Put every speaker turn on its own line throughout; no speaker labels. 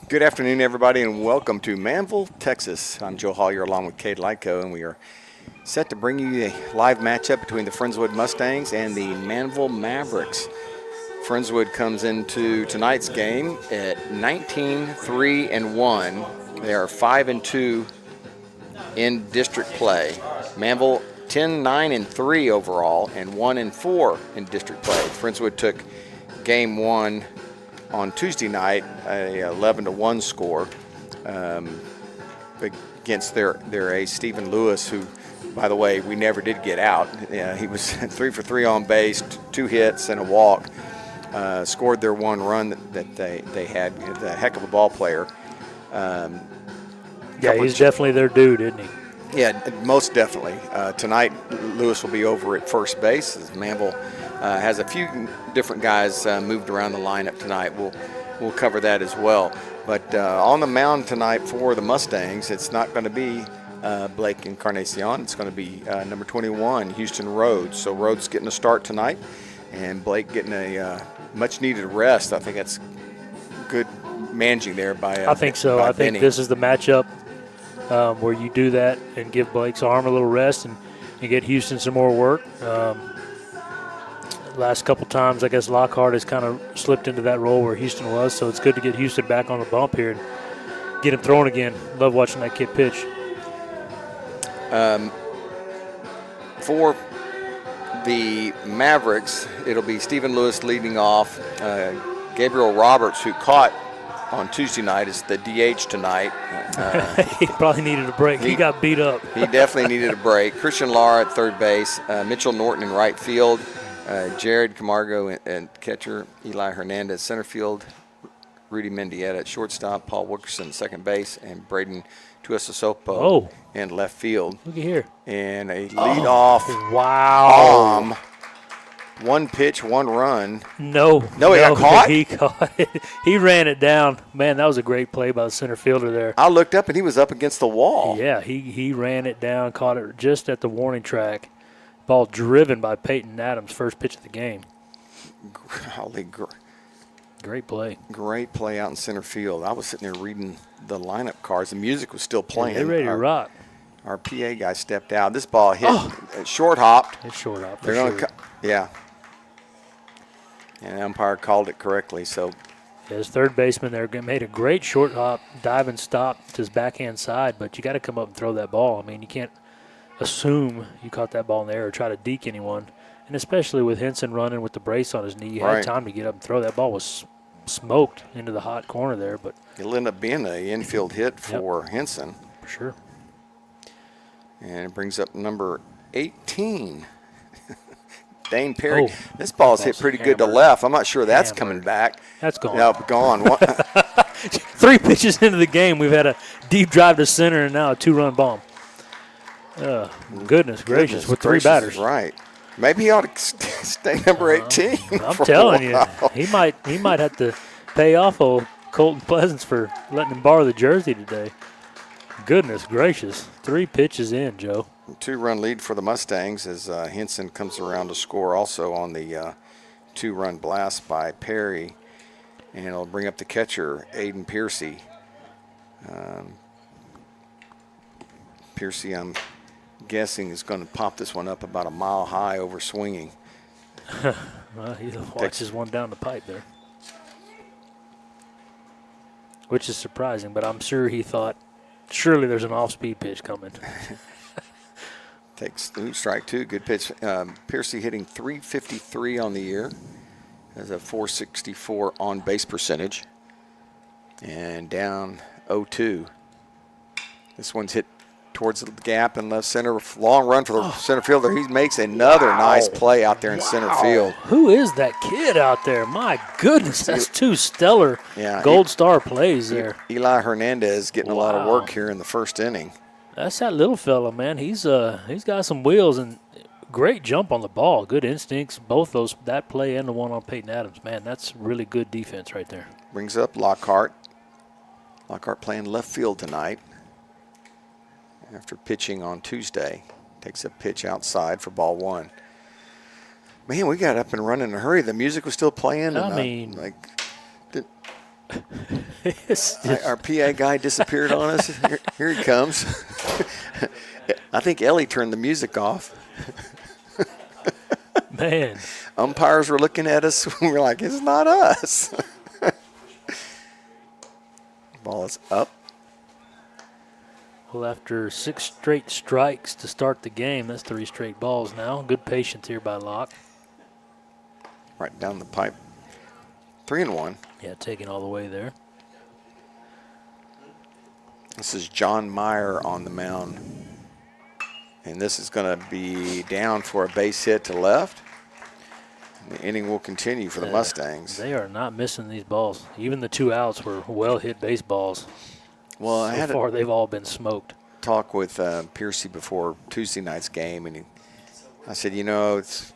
Good afternoon, everybody, and welcome to Manvel, Texas. I'm Joe Hollier along with Cade Lyko, and we are set to bring you a live matchup between the Friendswood Mustangs and the Manvel Mavericks. Friendswood comes into tonight's game at 19-3-1. They are 5-2 in district play. Manvel 10-9-3 overall and 1-4 in district play. Friendswood took game one on Tuesday night, a 11-1 score against their ace Stephen Lewis, who, by the way, we never did get out. He was 3 for 3 on base, 2 hits and a walk. Scored their one run that they had. He's a heck of a ball player.
Yeah, he's definitely their dude, isn't he?
Yeah, most definitely. Tonight, Lewis will be over at first base as Manvel has a few different guys moved around the lineup tonight. We'll cover that as well. But on the mound tonight for the Mustangs, it's not going to be Blake Encarnacion. It's going to be number 21, Houston Rhodes. So Rhodes getting a start tonight, and Blake getting a much-needed rest. I think that's good managing there by
I think so. I think this is the matchup where you do that and give Blake's arm a little rest and get Houston some more work. Last couple times, I guess Lockhart has kind of slipped into that role where Houston was, so it's good to get Houston back on the bump here and get him throwing again. Love watching that kid pitch.
For the Mavericks, it'll be Stephen Lewis leading off. Gabriel Roberts, who caught on Tuesday night, is the DH tonight.
He probably needed a break. He got beat up.
He definitely needed a break. Christian Lara at third base, Mitchell Norton in right field, Jared Camargo and catcher, Eli Hernandez center field, Rudy Mendieta at shortstop, Paul Wilkerson second base, and Braden Tuiasosopo in left field.
Looky here.
And a leadoff bomb. One pitch, one run.
No,
he got caught?
He caught it. He ran it down. Man, that was a great play by the center fielder there.
I looked up, and he was up against the wall.
Yeah, he ran it down, caught it just at the warning track. Ball driven by Peyton Adams, first pitch of the game. Great play.
Great play out in center field. I was sitting there reading the lineup cards. The music was still playing.
They're ready to rock.
Our PA guy stepped out. This ball hit short hopped.
It's short hopped.
They're going to yeah. And the umpire called it correctly. So
his third baseman there made a great short hop, dive and stop to his backhand side, but you got to come up and throw that ball. I mean, you can't assume you caught that ball in the air or try to deke anyone. And especially with Henson running with the brace on his knee, you had time to get up and throw. That ball was smoked into the hot corner there. But
it'll end up being an infield hit for Henson.
For sure.
And it brings up number 18, Dane Perry. This ball's hit pretty good to left. I'm not sure that's coming back.
That's gone.
Nope, gone.
3 pitches into the game, we've had a deep drive to center and now a 2-run bomb. Goodness gracious, with 3 batters.
Right. Maybe he ought to stay number 18.
I'm telling you, he might have to pay off old Colton Pleasance for letting him borrow the jersey today. Goodness gracious, 3 pitches in, Joe.
2-run lead for the Mustangs as Henson comes around to score also on the 2-run blast by Perry. And it'll bring up the catcher, Aiden Piercy. Piercy, I'm guessing, is going to pop this one up about a mile high over swinging.
Well, he watches one down the pipe there. Which is surprising, but I'm sure he thought, surely there's an off-speed pitch coming.
Takes strike 2, good pitch. Piercy hitting .353 on the year. Has a .464 on base percentage. And down 0-2. This one's hit towards the gap in left center. Long run for the center fielder. He makes another nice play out there in center field.
Who is that kid out there? My goodness, that's 2 stellar gold star plays there.
Eli Hernandez getting a lot of work here in the first inning.
That's that little fella, man. He's got some wheels and great jump on the ball. Good instincts, both those, that play and the one on Peyton Adams. Man, that's really good defense right there.
Brings up Lockhart. Lockhart playing left field tonight after pitching on Tuesday. Takes a pitch outside for ball 1. Man, we got up and running in a hurry. The music was still playing.
I mean,
Our PA guy disappeared on us. Here he comes. I think Ellie turned the music off.
Man.
Umpires were looking at us. We were like, it's not us. Ball is up.
Well, after 6 straight strikes to start the game, that's 3 straight balls now. Good patience here by Locke.
Right down the pipe. 3-1.
Yeah, taking all the way there.
This is John Meyer on the mound. And this is going to be down for a base hit to left. And the inning will continue for the Mustangs.
They are not missing these balls. Even the 2 outs were well-hit baseballs.
Well,
so far, they've all been smoked.
Talk with Piercy before Tuesday night's game, and I said, it's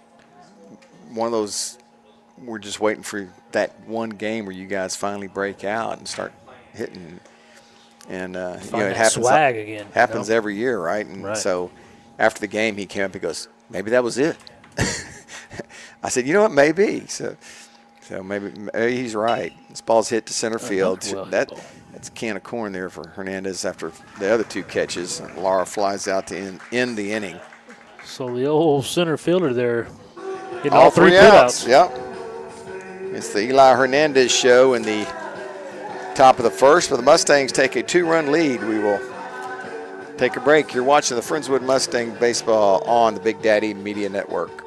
one of those, we're just waiting for that one game where you guys finally break out and start hitting. And, it happens,
swag again.
Happens every year, right? And so after the game, he came up and goes, maybe that was it. I said, maybe. So maybe he's right. This ball's hit to center field. That's a can of corn there for Hernandez after the other 2 catches. Lara flies out to end the inning.
So the old center fielder there hitting
all
3
outs.
putouts.
Yep. It's the Eli Hernandez show in the top of the first, but the Mustangs take a 2-run lead. We will take a break. You're watching the Friendswood Mustang baseball on the Big Daddy Media Network.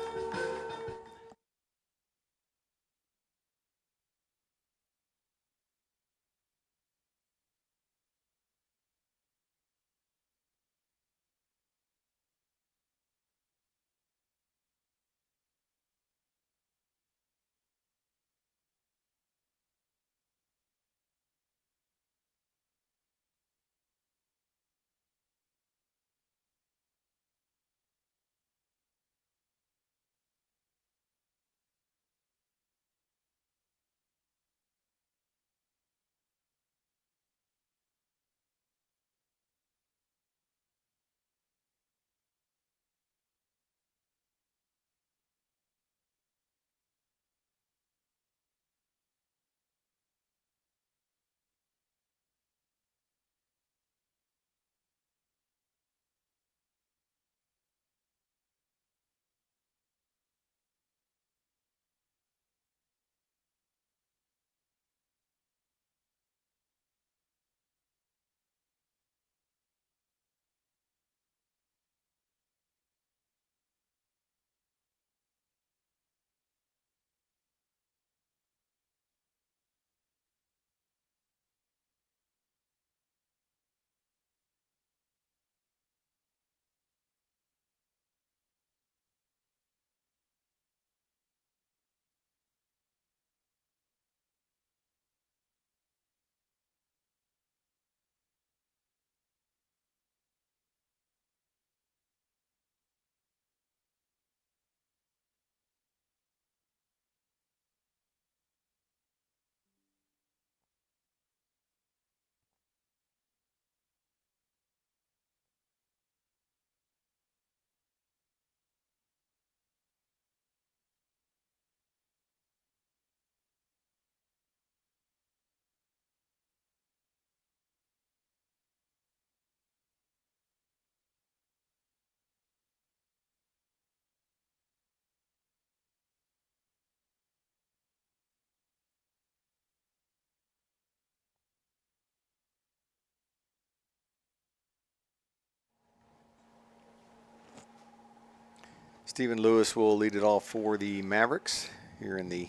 Stephen Lewis will lead it off for the Mavericks here in the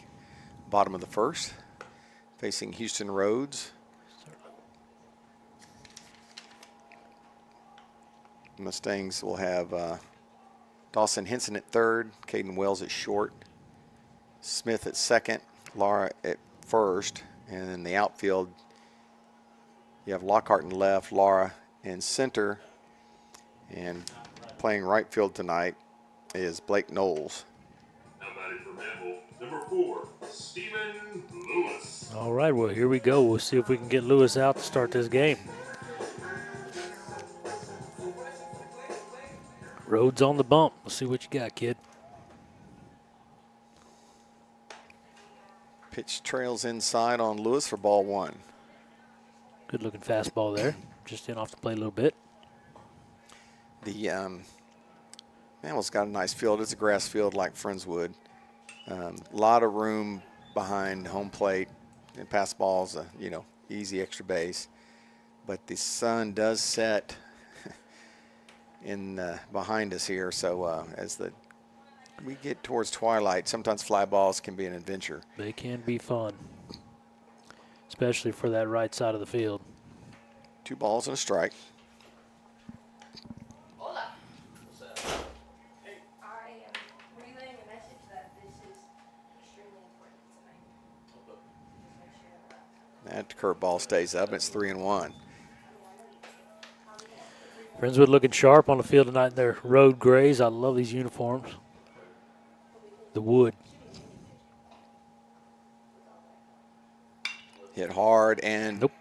bottom of the first, facing Houston Rhodes. Mustangs will have Dawson Henson at third, Caden Wells at short, Smith at second, Lara at first, and in the outfield you have Lockhart in left, Lara in center, and playing right field tonight is Blake Knowles.
Now batting for Manvel, number 4, Stephen Lewis.
All right, well, here we go. We'll see if we can get Lewis out to start this game. Rhodes on the bump. We'll see what you got, kid.
Pitch trails inside on Lewis for ball 1.
Good looking fastball there. Just in off the plate a little bit.
The Manvel's got a nice field. It's a grass field like Friendswood. A lot of room behind home plate. And pass balls, easy extra base. But the sun does set in behind us here. So as we get towards twilight, sometimes fly balls can be an adventure.
They can be fun, especially for that right side of the field.
2 balls and a strike.
I am relaying a message that this is extremely important tonight. Just make sure that.
That curveball stays up. It's 3-1.
Friendswood looking sharp on the field tonight in their road grays. I love these uniforms. The wood.
Hit hard and
Nope.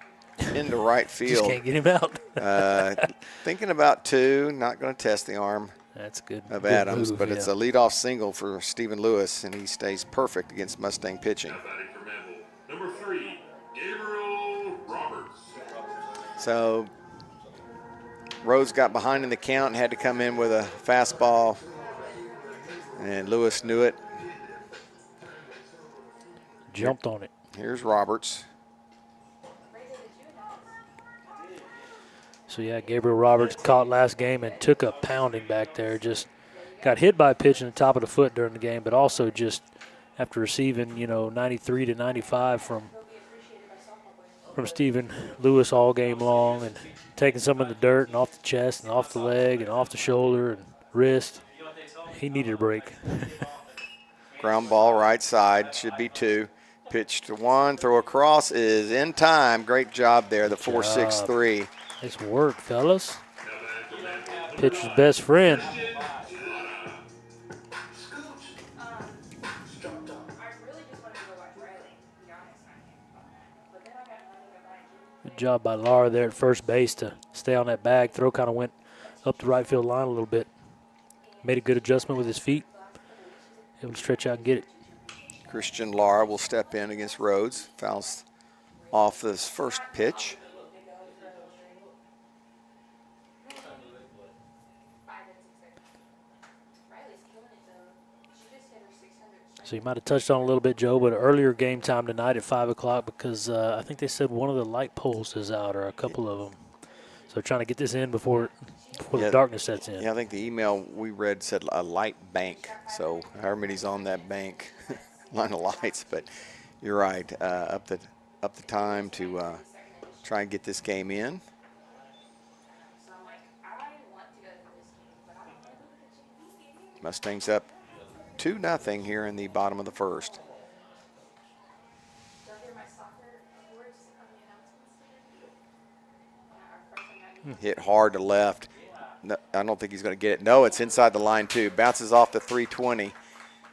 into right
Just
field.
can't get him out.
Thinking about 2, not going to test the arm
That's good.
of
good
Adams,
move,
but it's a leadoff single for Stephen Lewis, and he stays perfect against Mustang pitching.
Now batting for Manvel, number 3, Gabriel Roberts.
So Rhodes got behind in the count and had to come in with a fastball, and Lewis knew it.
Jumped on it.
Here's Roberts.
So, yeah, Gabriel Roberts caught last game and took a pounding back there. Just got hit by a pitch in the top of the foot during the game, but also just after receiving, 93 to 95 from Stephen Lewis all game long and taking some of the dirt and off the chest and off the leg and off the shoulder and wrist. He needed a break.
Ground ball right side, should be 2. Pitch to 1, throw across is in time. Great job there, the 4.63.
Nice work, fellas. Pitcher's best friend.
I really just wanted to go watch Riley, to be honest. But then I got nothing to buy.
Good job by Laura there at first base to stay on that bag. Throw kind of went up the right field line a little bit. Made a good adjustment with his feet. Able to stretch out and get it.
Christian Lara will step in against Rhodes. Fouls off this first pitch.
So you might have touched on it a little bit, Joe, but earlier game time tonight at 5 o'clock because I think they said one of the light poles is out or a couple of them. So trying to get this in before the darkness sets in.
Yeah, I think the email we read said a light bank. So however many's on that bank line of lights. But you're right, up the time to try and get this game in.
So I'm like, I want to go to this game, but I don't want to go to the Chiefs game.
Mustangs up 2-0 here in the bottom of the first.
Don't hear my soccer words on the announcements.
Hit hard to left. No, I don't think he's going to get it. No, it's inside the line too. Bounces off the 320.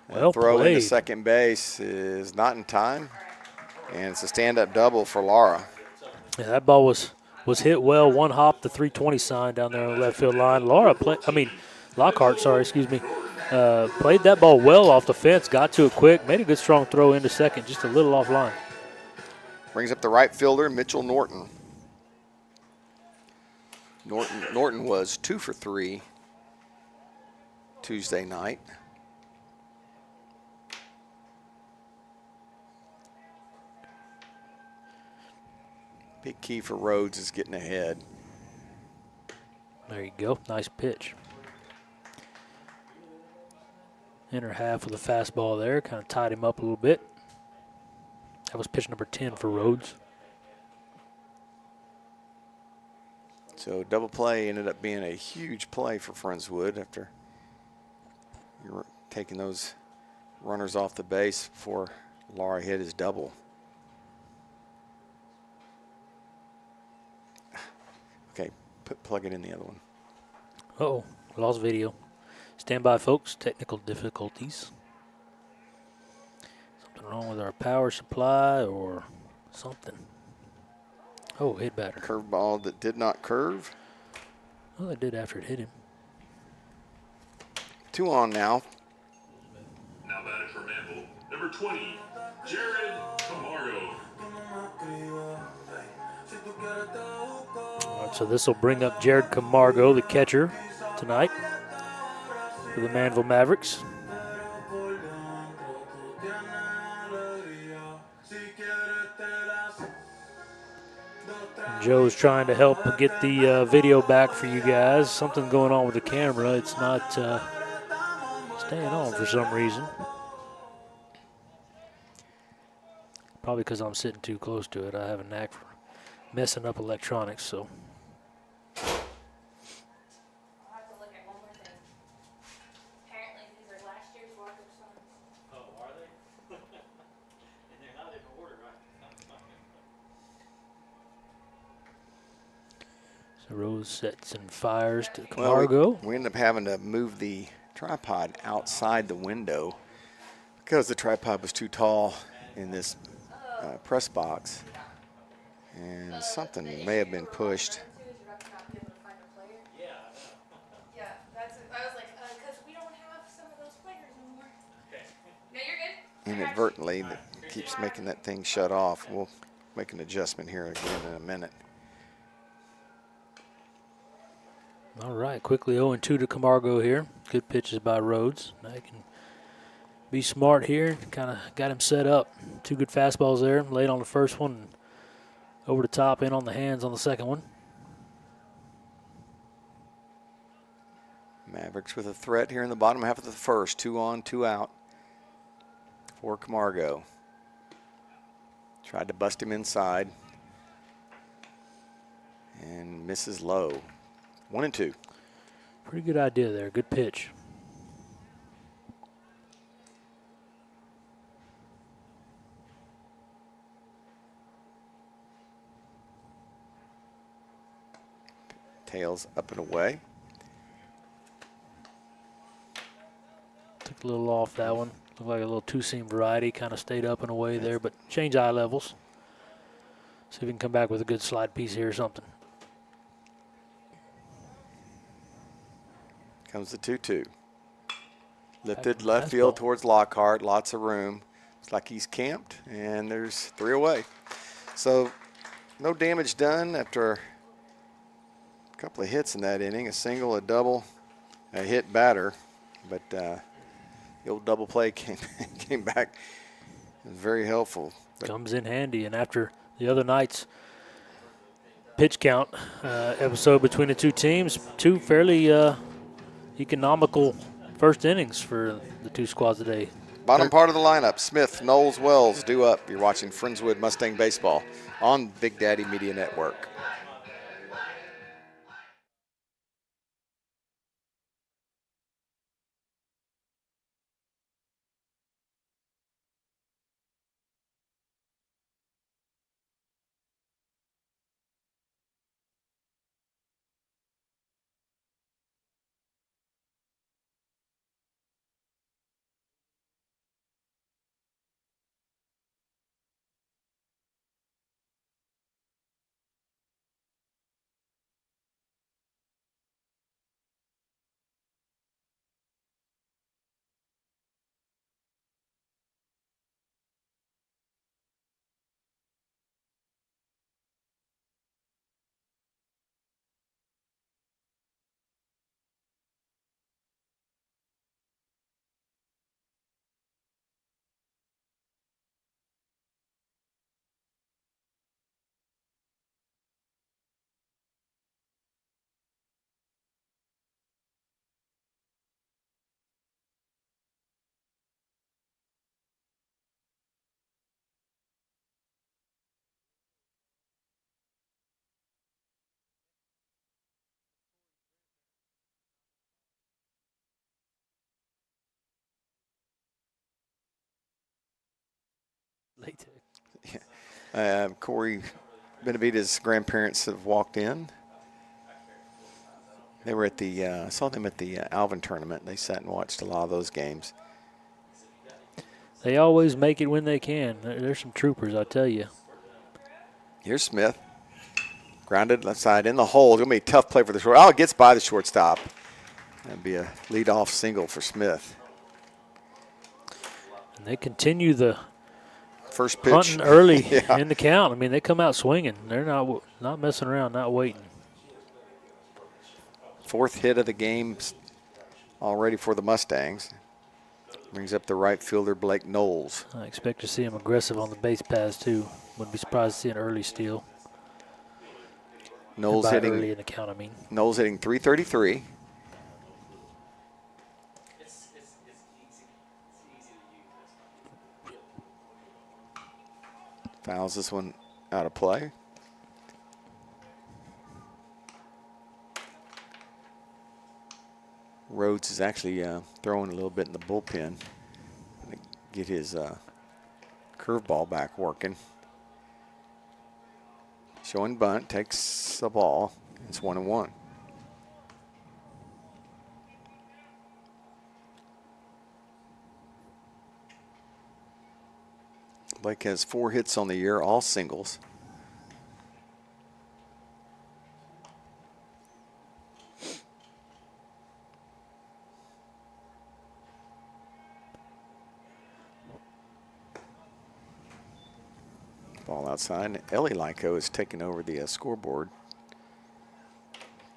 Well
throw into
played.
second base is not in time, and it's a stand-up double for Lara.
Yeah, that ball was hit well. One hop, the 320 sign down there on the left field line. Lockhart, played that ball well off the fence, got to it quick, made a good strong throw into second, just a little offline.
Brings up the right fielder, Mitchell Norton. Norton was 2 for 3 Tuesday night. Big key for Rhodes is getting ahead.
There you go, nice pitch. Inner half with a fastball there, kind of tied him up a little bit. That was pitch number 10 for Rhodes.
So double play ended up being a huge play for Friendswood after you're taking those runners off the base before Lara hit his double. Okay, plug it in the other one.
Uh-oh, lost video. Stand by, folks. Technical difficulties. Something wrong with our power supply or something. Oh, hit batter.
Curveball that did not curve.
Well, it did after it hit him.
2 on now.
Now batting for Manvel, number 20, Jared
All right, so this will bring up Jared Camargo, the catcher, tonight for the Manvel Mavericks. Joe's trying to help get the video back for you guys. Something going on with the camera. It's not staying on for some reason. Probably because I'm sitting too close to it. I have a knack for messing up electronics, so.
I'll have to look at one more thing. Apparently these are last year's Walker Sons.
Oh, are they? And they're not in order, right? So Rose sets and fires to Camargo.
Well, we ended up having to move the tripod outside the window because the tripod was too tall in this press box, and something may have been pushed.
Yeah, that's it. I was like, because we don't have some of those players anymore. No, you're good.
Inadvertently, that keeps making that thing shut off. We'll make an adjustment here again in a minute.
All right, quickly 0-2 to Camargo here. Good pitches by Rhodes. Now he can be smart here. Kind of got him set up. 2 good fastballs there. Late on the first one. And over the top, in on the hands on the second one.
Mavericks with a threat here in the bottom half of the first. 2 on, 2 out for Camargo. Tried to bust him inside and misses low. 1-2.
Pretty good idea there. Good pitch.
Tails up and away.
Took a little off that one. Looked like a little two-seam variety. Kind of stayed up and away there, but change eye levels. See if we can come back with a good slide piece here or something.
Comes the 2-2. Lifted left field towards Lockhart. Lots of room. It's like he's camped, and there's 3 away. So no damage done after a couple of hits in that inning. A single, a double, a hit batter. But the old double play came back. It was very helpful. But
comes in handy, and after the other night's pitch count episode between the 2 teams, 2 fairly economical first innings for the 2 squads today.
Bottom part of the lineup, Smith, Knowles, Wells, due up. You're watching Friendswood Mustang Baseball on Big Daddy Media Network. Corey Benavides' grandparents have walked in. They were at the, I saw them at the Alvin tournament. They sat and watched a lot of those games.
They always make it when they can. There's some troopers, I tell you.
Here's Smith. Grounded left side in the hole. It's going to be a tough play for the short. Oh, it gets by the shortstop. That'd be a leadoff single for Smith.
And they continue the
First pitch.
hunting early
Yeah.
in the count. I mean, they come out swinging. They're not messing around, not waiting.
Fourth hit of the game already for the Mustangs. Brings up the right fielder, Blake Knowles.
I expect to see him aggressive on the base paths, too. Wouldn't be surprised to see an early steal.
Knowles
By
hitting
early in the count, I mean.
Knowles hitting .333. Fouls this one out of play. Rhodes is actually throwing a little bit in the bullpen to get his curveball back working. Showing bunt, takes the ball. It's 1-1. Blake has 4 hits on the year, all singles. Ball outside. Ellie Lyko is taking over the scoreboard.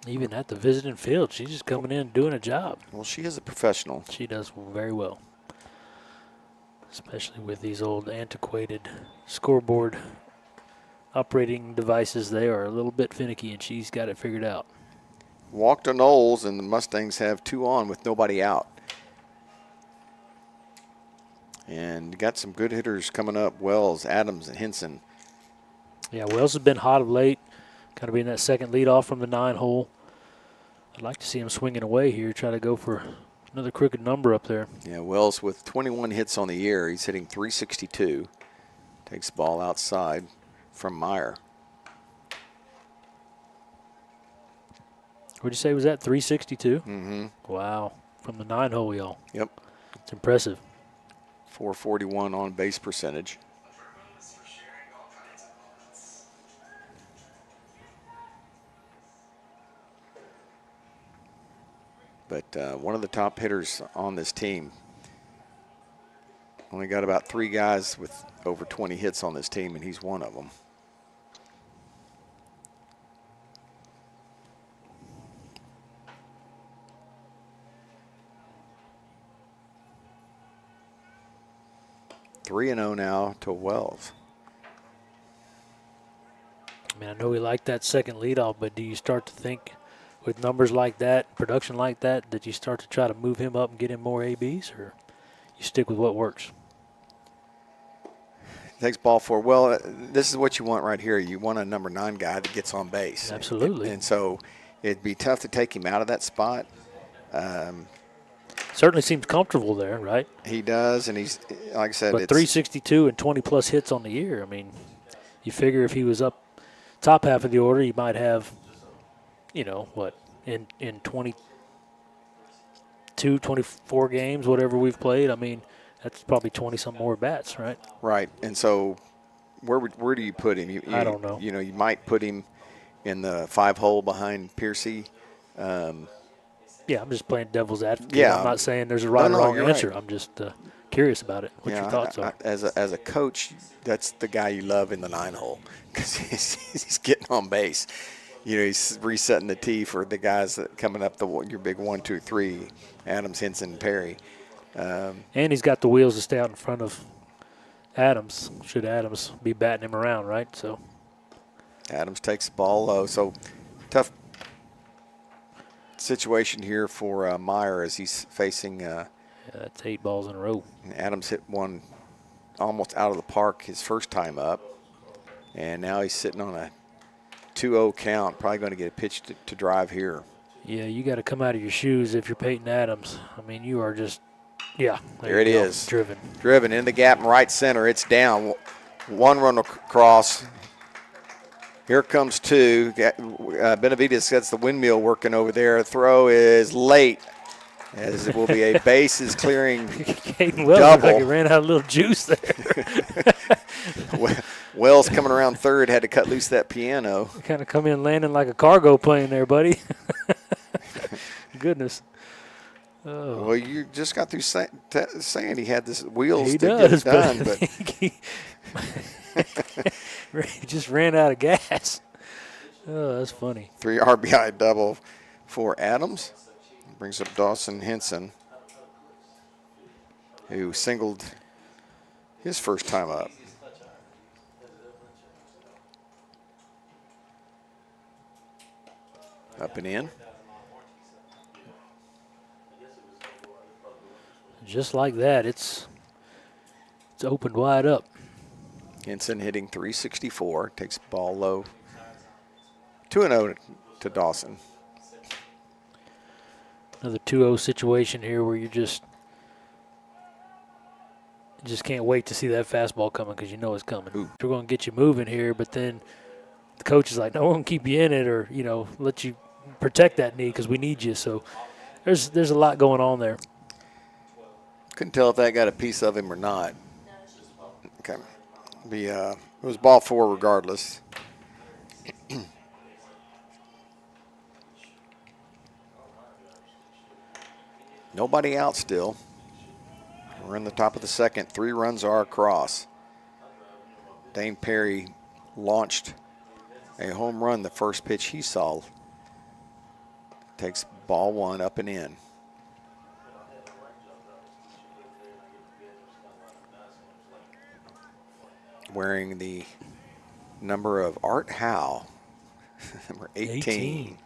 Even at the visiting field, she's just coming in and doing a job.
Well, she is a professional.
She does very well. Especially with these old antiquated scoreboard operating devices. They are a little bit finicky, and she's got it figured out.
Walk to Knowles, and the Mustangs have 2 on with nobody out. And got some good hitters coming up. Wells, Adams, and Henson.
Yeah, Wells has been hot of late. Kind of being that second leadoff from the 9 hole. I'd like to see him swinging away here, try to go for another crooked number up there.
Yeah, Wells with 21 hits on the year. He's hitting .362. Takes the ball outside from Meyer.
What'd you say was that, 362?
Mm-hmm.
Wow, from the 9 hole, y'all.
Yep.
It's impressive.
441 on base percentage. But one of the top hitters on this team. Only got about 3 guys with over 20 hits on this team, and he's one of them. Three and 0 now to Wells.
I mean, I know we like that second leadoff, but do you start to think with numbers like that, production like that, that you start to try to move him up and get him more ABs, or you stick with what works?
Takes ball 4. Well, this is what you want right here. You want a number 9 guy that gets on base.
Absolutely.
And so it'd be tough to take him out of that spot.
Certainly seems comfortable there, right?
He does, and he's, like I said,
But
it's
362 and 20-plus hits on the year. I mean, you figure if he was up top half of the order, he might have, you know, what, in 22, 24 games, whatever we've played. I mean, that's probably 20-some more bats, right?
right. And so where do you put him?
I don't know.
You know, you might put him in the 5 hole behind Piercy.
Yeah, I'm just playing devil's advocate.
Yeah.
I'm not saying the's a right
No,
or wrong
you're
answer.
right.
I'm just curious about it, what
Yeah,
your thoughts are.
As a coach, that's the guy you love in the 9 hole because he's getting on base. You know, he's resetting the tee for the guys that coming up your big 1, 2, 3, Adams, Henson, Perry.
And he's got the wheels to stay out in front of Adams, should Adams be batting him around, right? So
Adams takes the ball low. So tough situation here for Meyer as he's facing
yeah, that's 8 balls in a row.
Adams hit one almost out of the park his first time up. And now he's sitting on a 2-0 count, probably going to get a pitch to drive here.
Yeah, you got to come out of your shoes if you're Peyton Adams. I mean, you are just, yeah.
There it is.
Driven.
Driven in the gap in right center. It's down. 1 run across. Here comes 2. Benavides gets the windmill working over there. Throw is late, as it will be a bases clearing
Caden Wells
double.
looked like he ran out of a little juice there.
Wells coming around third had to cut loose that piano.
Kind of come in landing like a cargo plane there, buddy. Goodness. Oh.
Well, you just got through saying he had this wheels
He
to
does,
get it done,
but
but
he just ran out of gas. Oh, that's funny.
3 RBI double for Adams. Brings up Dawson Henson, who singled his first time up. Up and in.
Just like that, it's opened wide up.
Henson hitting 364, takes ball low. 2-0 to Dawson.
Another 2-0 situation here where you just can't wait to see that fastball coming because you know it's coming.
Ooh.
We're going to get you moving here, but then the coach is like, no, we're going to keep you in it or, let you protect that knee because we need you. So there's a lot going on there.
Couldn't tell if that got a piece of him or not. Okay. It was ball 4 regardless. Nobody out still. We're in the top of the second. 3 runs are across. Dane Perry launched a home run the first pitch he saw. Takes ball 1 up and in. Wearing the number of Art Howe, number 18.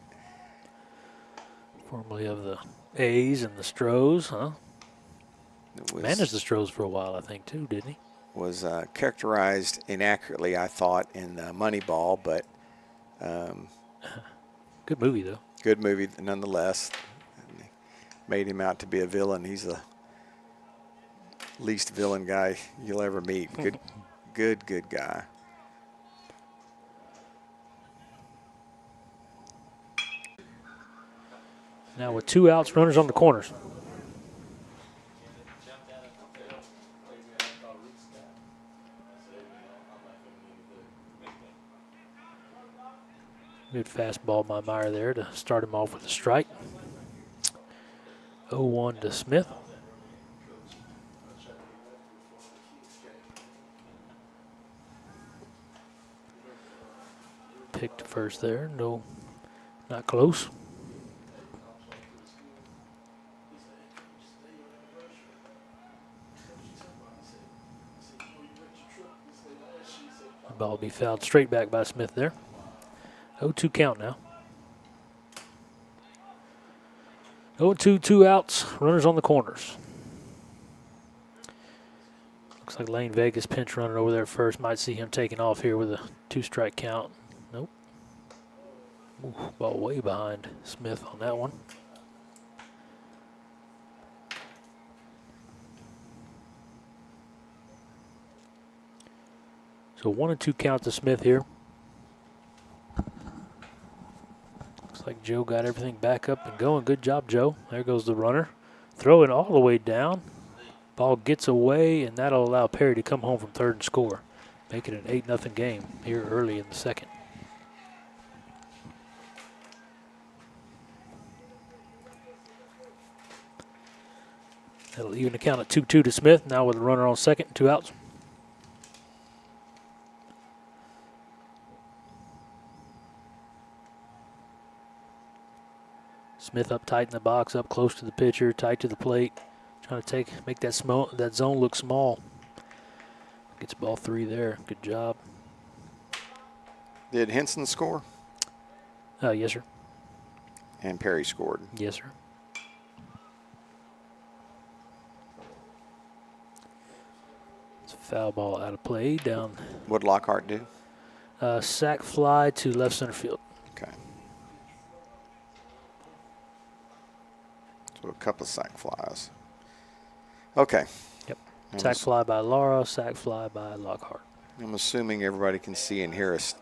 Formerly of the A's and the Stros, huh? Managed the Stros for a while, I think, too, didn't he?
Was characterized inaccurately, I thought, in Moneyball, but
good movie, though.
Good movie nonetheless. And made him out to be a villain. He's the least villain guy you'll ever meet. Good guy.
Now with 2 outs, runners on the corners. Good fastball by Meyer there to start him off with a strike. 0-1 to Smith. Picked first there. No, not close. The ball will be fouled straight back by Smith there. 0-2 count now. 0-2, 2 outs, runners on the corners. Looks like Lane Vegas pinch running over there first. Might see him taking off here with a 2-strike count. Nope. Ooh, ball way behind Smith on that one. So 1-2 count to Smith here. Looks like Joe got everything back up and going. Good job, Joe. There goes the runner. Throw it all the way down. Ball gets away, and that'll allow Perry to come home from third and score. Make it an 8-0 game here early in the second. That'll even the count at 2-2 to Smith. Now with a runner on second, 2 outs. Smith up tight in the box, up close to the pitcher, tight to the plate, trying to make that zone look small. Gets ball 3 there. Good job.
Did Henson score?
Yes, sir.
And Perry scored.
Yes, sir. It's a foul ball out of play down.
What'd Lockhart do?
Sack fly to left center field.
Okay. So a couple of sack flies. Okay.
Yep. Sack fly by Lara, sack fly by Lockhart.
I'm assuming everybody can see and hear us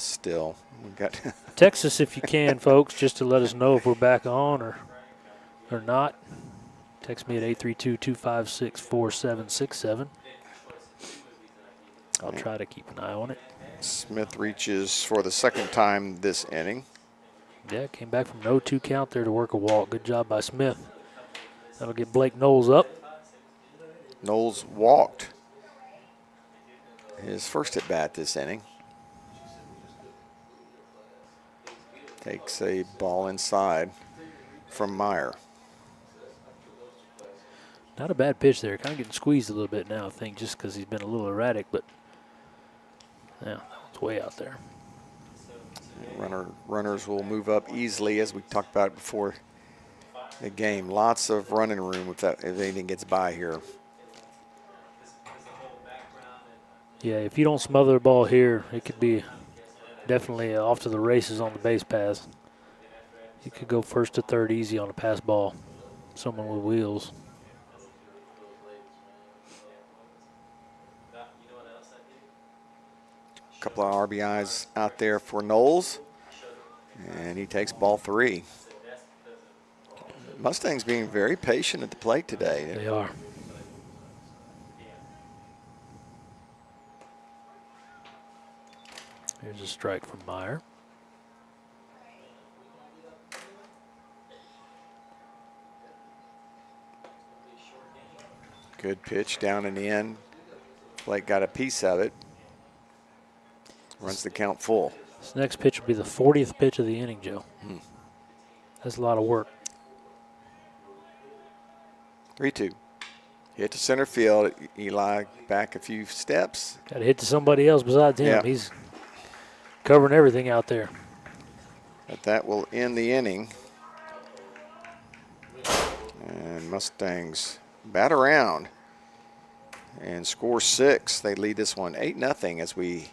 still. We've got
Text us if you can, folks, just to let us know if we're back on or not. Text me at 832-256-4767. I'll try to keep an eye on it.
Smith reaches for the second time this inning.
Yeah, came back from an 0-2 count there to work a walk. Good job by Smith. That'll get Blake Knowles up.
Knowles walked his first at bat this inning. Takes a ball inside from Meyer.
Not a bad pitch there. Kind of getting squeezed a little bit now, I think, just because he's been a little erratic. But, yeah, that one's way out there.
Runners will move up easily, as we talked about before the game. Lots of running room if anything gets by here.
Yeah, if you don't smother the ball here, it could be definitely off to the races on the base pass. You could go first to third easy on a pass ball. Someone with wheels.
A couple of RBIs out there for Knowles, and he takes ball 3. Mustangs being very patient at the plate today.
They are. Here's a strike from Meyer.
Good pitch down and in. Blake got a piece of it. Runs the count full.
This next pitch will be the 40th pitch of the inning, Joe. That's a lot of work.
3-2. Hit to center field. Eli back a few steps.
Got to hit to somebody else besides him.
Yeah.
He's covering everything out there.
But that will end the inning. And Mustangs bat around and score 6. They lead this one 8-0 as we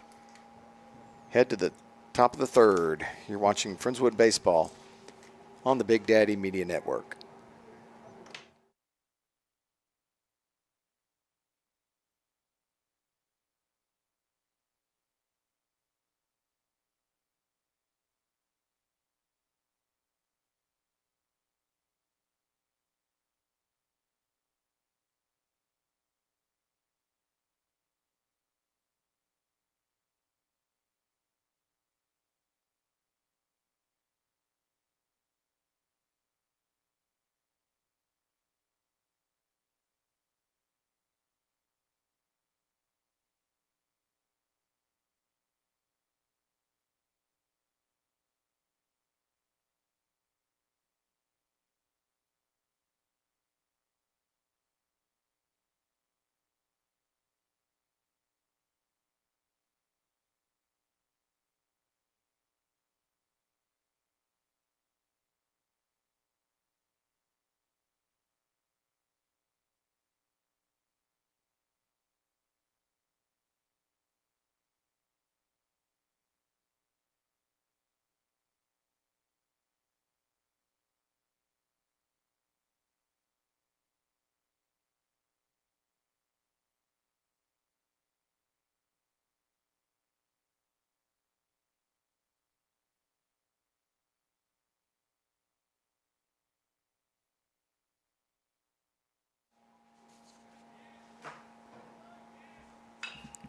head to the top of the third. You're watching Friendswood Baseball on the Big Daddy Media Network.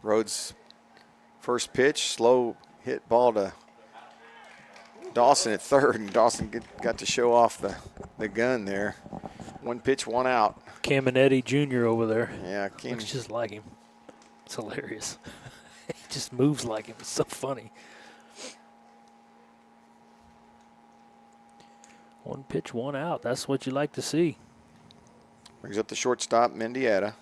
Rhodes' first pitch, slow hit ball to Dawson at third, and Dawson got to show off the gun there. 1 pitch, 1 out.
Caminetti Jr. over there.
Yeah,
Looks just like him. It's hilarious. He just moves like him. It's so funny. 1 pitch, 1 out. That's what you like to see.
Brings up the shortstop, Mendieta.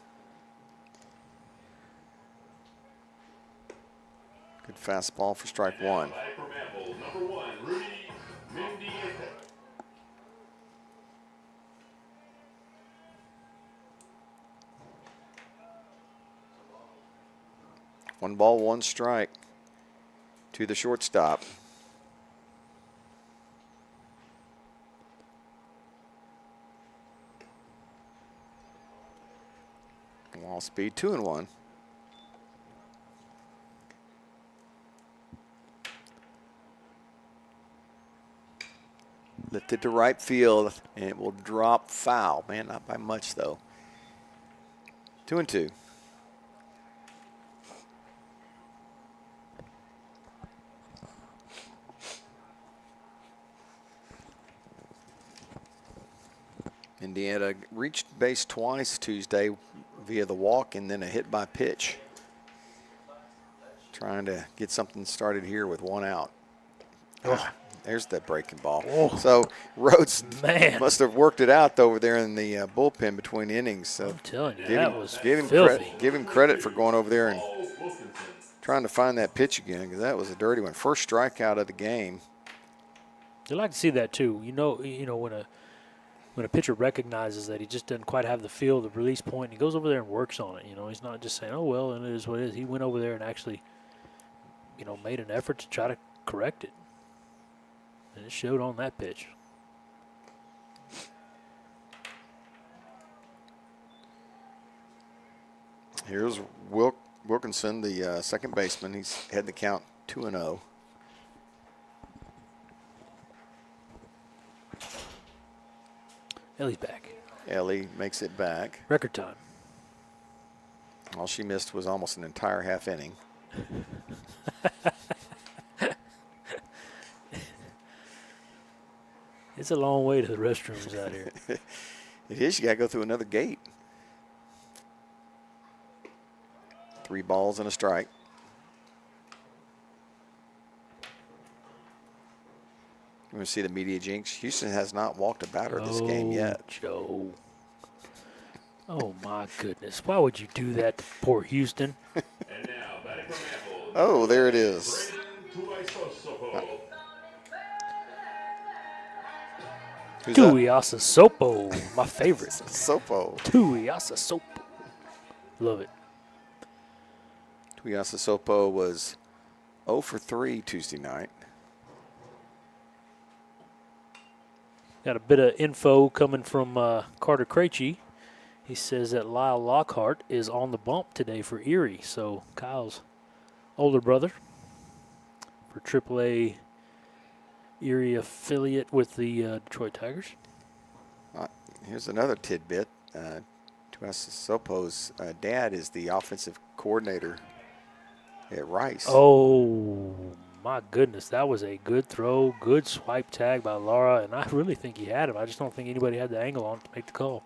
Good fastball for strike 1.
Back from Manvel, number 1, Rudy Mendieta.
One ball, 1 strike to the shortstop. Wall speed, 2-1. Lifted to right field, and it will drop foul. Man, not by much, though. 2-2. Indiana reached base twice Tuesday via the walk and then a hit by pitch. Trying to get something started here with one out.
Oh.
There's that breaking ball.
Oh.
So Rhodes
Man.
must have worked it out over there in the bullpen between innings. So
I'm telling you,
give
that
him,
was
give him
filthy.
give him credit for going over there and
Ball Wilkinson.
trying to find that pitch again, because that was a dirty one. First strikeout of the game.
You like to see that too. You know when a pitcher recognizes that he just doesn't quite have the feel, the release point, he goes over there and works on it. He's not just saying, "Oh well," and it is what it is. He went over there and actually, made an effort to try to correct it, and it showed on that pitch.
Here's Wilkinson, the second baseman. He's had the count 2-0.
Ellie's back.
Ellie makes it back.
Record time.
All she missed was almost an entire half inning.
It's a long way to the restrooms out here.
It is. You got to go through another gate. 3 balls and a strike. You want to see the media jinx? Houston has not walked a batter this game yet.
Joe. Oh, my goodness. Why would you do that to poor Houston?
And now, batting from Manvel.
Oh, there it is. Who's that?
Tuiasa Sopo, my favorite.
Sopo.
Tuiasa Sopo. Love it.
Tuiasa Sopo was 0 for 3 Tuesday night.
Got a bit of info coming from Carter Krejci. He says that Lyle Lockhart is on the bump today for Erie. So Kyle's older brother for AAA Erie affiliate with the Detroit Tigers.
Here's another tidbit. Tuiasa Sopo's dad is the offensive coordinator at Rice.
Oh, my goodness. That was a good throw, good swipe tag by Lara, and I really think he had him. I just don't think anybody had the angle on it to make the call.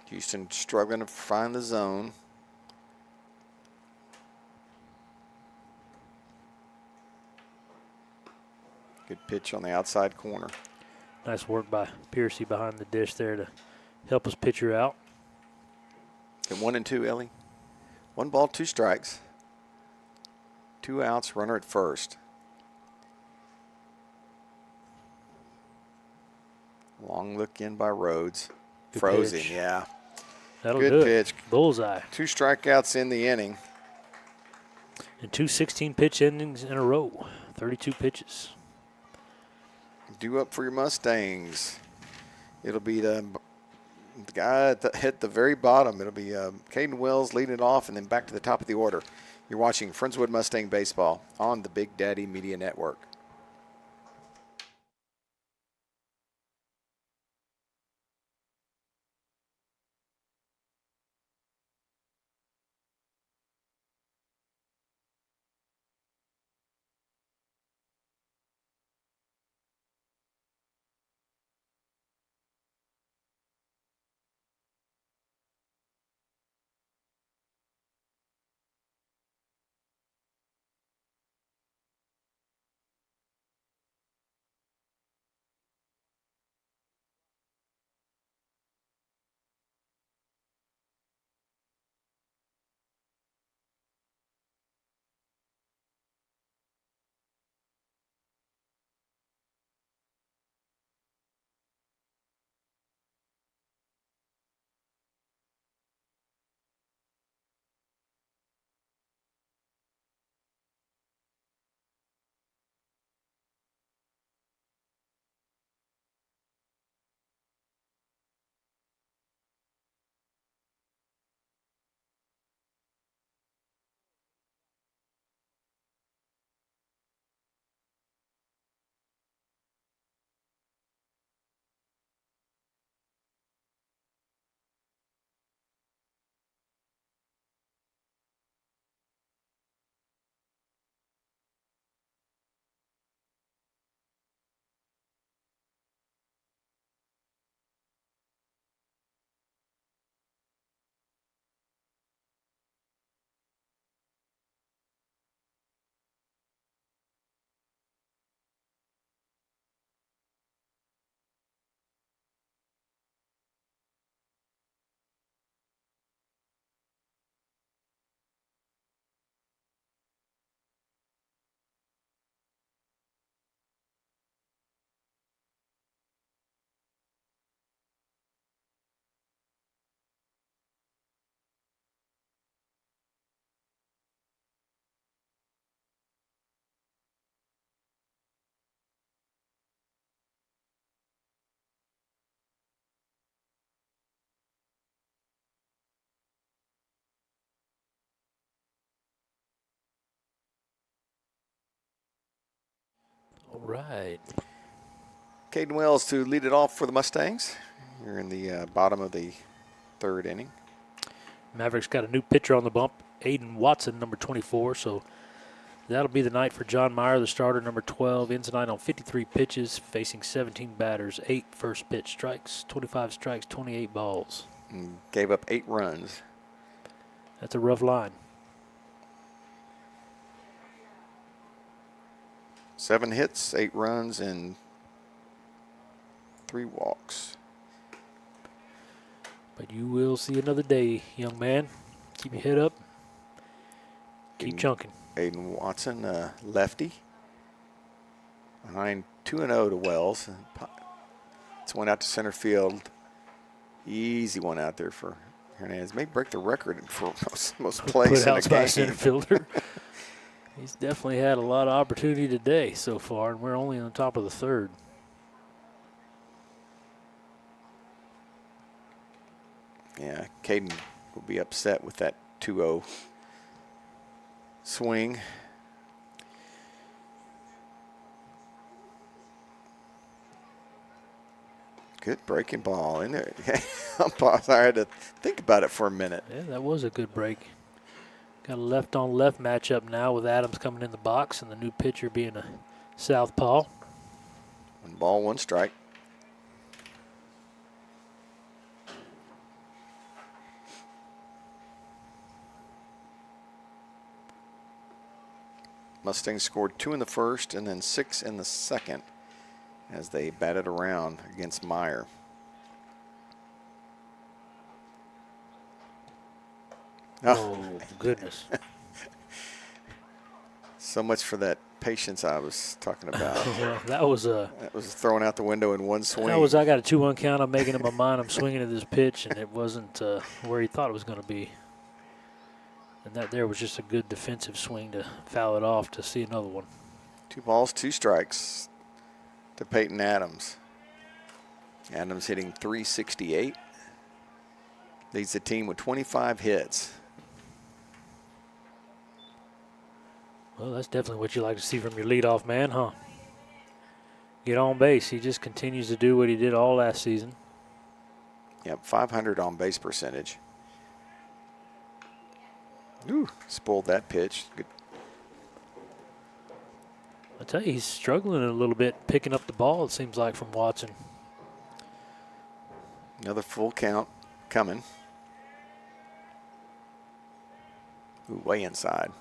Houston struggling to find the zone. Good pitch on the outside corner.
Nice work by Piercy behind the dish there to help his pitcher out.
And 1-2, Ellie. 1 ball, 2 strikes. 2 outs, runner at first. Long look in by Rhodes.
Good
Frozen,
pitch.
yeah.
That'll
Good
do
pitch.
it. Bullseye.
2 strikeouts in the inning.
And 2 16-pitch innings in a row. 32 pitches.
Due up for your Mustangs. It'll be the guy at the very bottom. It'll be Caden Wells leading it off and then back to the top of the order. You're watching Friendswood Mustang Baseball on the Big Daddy Media Network.
right.
Caden Wells to lead it off for the Mustangs. You're in the bottom of the third inning.
Mavericks got a new pitcher on the bump, Aiden Watson, number 24. So that'll be the night for John Meyer, the starter, number 12. Ends the night on 53 pitches, facing 17 batters, 8 first pitch strikes, 25 strikes, 28 balls.
And gave up 8 runs.
That's a rough line.
7 hits, 8 runs, and 3 walks.
But you will see another day, young man. Keep your head up. Keep chunking.
Aiden Watson, lefty. Behind 2-0 to Wells. It's one out to center field. Easy one out there for Hernandez. May break the record for most plays in a
Put out by
game.
center fielder. He's definitely had a lot of opportunity today so far, and we're only on the top of the third.
Yeah, Caden will be upset with that 2-0 swing. Good breaking ball in there. I had to think about it for a minute.
Yeah, that was a good break. Got a left-on-left matchup now with Adams coming in the box and the new pitcher being a southpaw.
1 ball, 1 strike. Mustangs scored 2 in the first and then 6 in the second as they batted around against Meyer.
Oh, goodness.
So much for that patience I was talking about.
Well, that was
That was thrown out the window in one swing.
I got a 2-1 count. I'm making in my mind I'm swinging at this pitch, and it wasn't where he thought it was going to be. And that there was just a good defensive swing to foul it off to see another one.
2 balls, 2 strikes to Peyton Adams. Adams hitting .368. Leads the team with 25 hits.
Well, that's definitely what you like to see from your leadoff man, huh? Get on base. He just continues to do what he did all last season.
Yep, 500 on base percentage. Ooh, spoiled that pitch. Good.
I tell you, he's struggling a little bit picking up the ball, it seems like, from Watson.
Another full count coming. Ooh, way inside.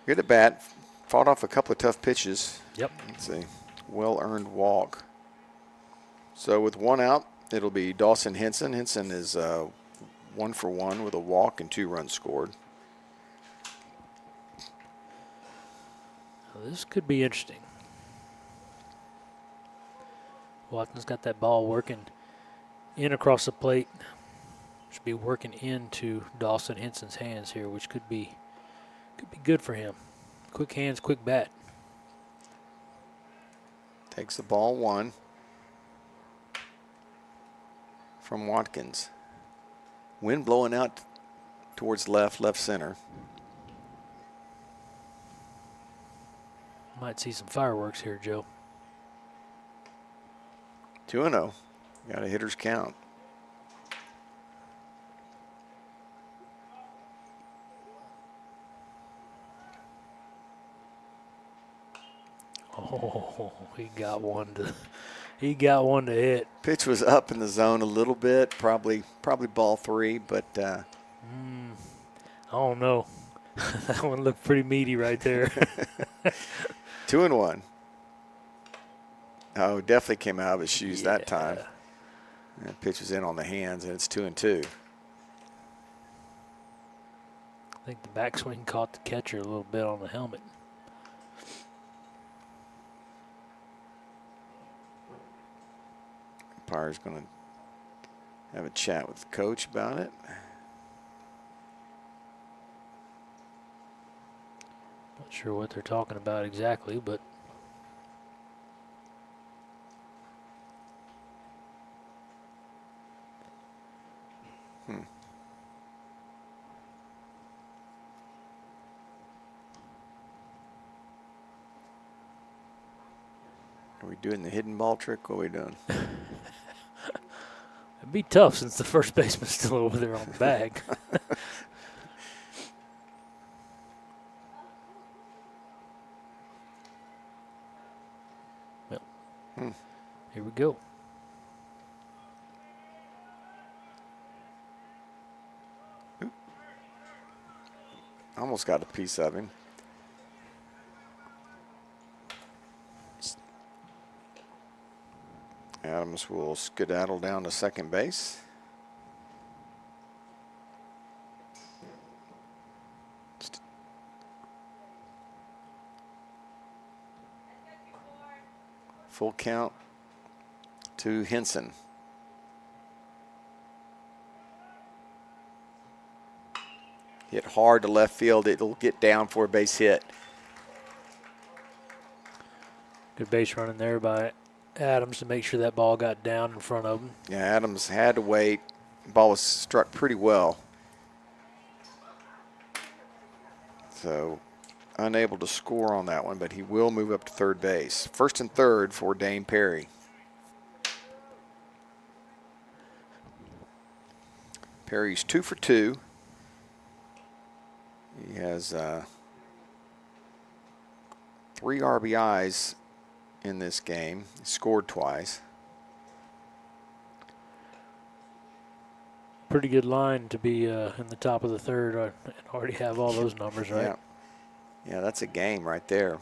Good at bat. Fought off a couple of tough pitches.
Yep.
It's a well-earned walk. So with 1 out, it'll be Dawson Henson. Henson is 1 for 1 with a walk and 2 runs scored.
Well, this could be interesting. Watson's got that ball working in across the plate. Should be working into Dawson Henson's hands here, which could be good for him. Quick hands, quick bat.
Takes the ball 1 from Watkins. Wind blowing out towards left center.
Might see some fireworks here, Joe.
2-0. Got a hitter's count.
Oh, he got one to hit.
Pitch was up in the zone a little bit, probably ball 3, but
I don't know. That one looked pretty meaty right there.
2-1. Oh, definitely came out of his shoes that time. That pitch was in on the hands, and it's 2-2.
I think the backswing caught the catcher a little bit on the helmet.
Umpire's going to have a chat with the coach about it.
Not sure what they're talking about exactly, but
Are we doing the hidden ball trick? What are we doing?
It'd be tough since the first baseman's still over there on the bag. Well, here we go.
Almost got a piece of him. Adams will skedaddle down to second base. Full count to Henson. Hit hard to left field. It'll get down for a base hit.
Good base running there by Adams to make sure that ball got down in front of him.
Yeah, Adams had to wait. Ball was struck pretty well. So unable to score on that one, but he will move up to third base. First and third for Dane Perry. Perry's 2 for 2. He has 3 RBIs in this game. He scored twice.
Pretty good line to be in the top of the third and already have all those numbers, right?
Yeah. Yeah, that's a game right there.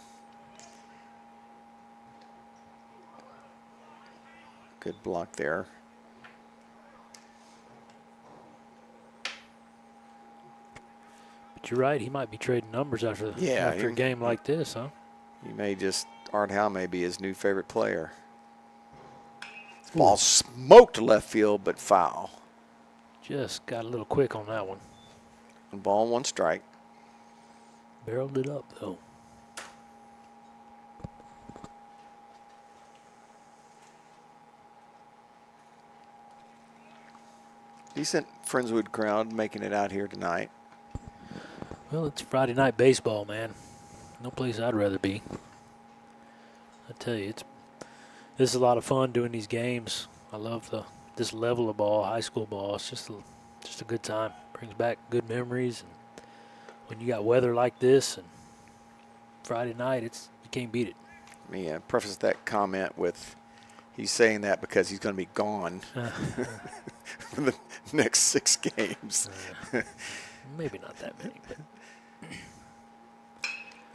Good block there.
But you're right, he might be trading numbers after a game like this, huh?
He may just, Art Howe may be his new favorite player. This ball smoked to left field, but foul.
Just got a little quick on that one.
1 ball, 1 strike.
Barreled it up, though.
Decent Friendswood crowd making it out here tonight.
Well, it's Friday night baseball, man. No place I'd rather be. I tell you, this is a lot of fun doing these games. I love this level of ball, high school ball. It's just a good time. Brings back good memories. And when you got weather like this and Friday night, you can't beat it.
Let me preface that comment with he's saying that because he's going to be gone for the next 6 games.
Maybe not that many, but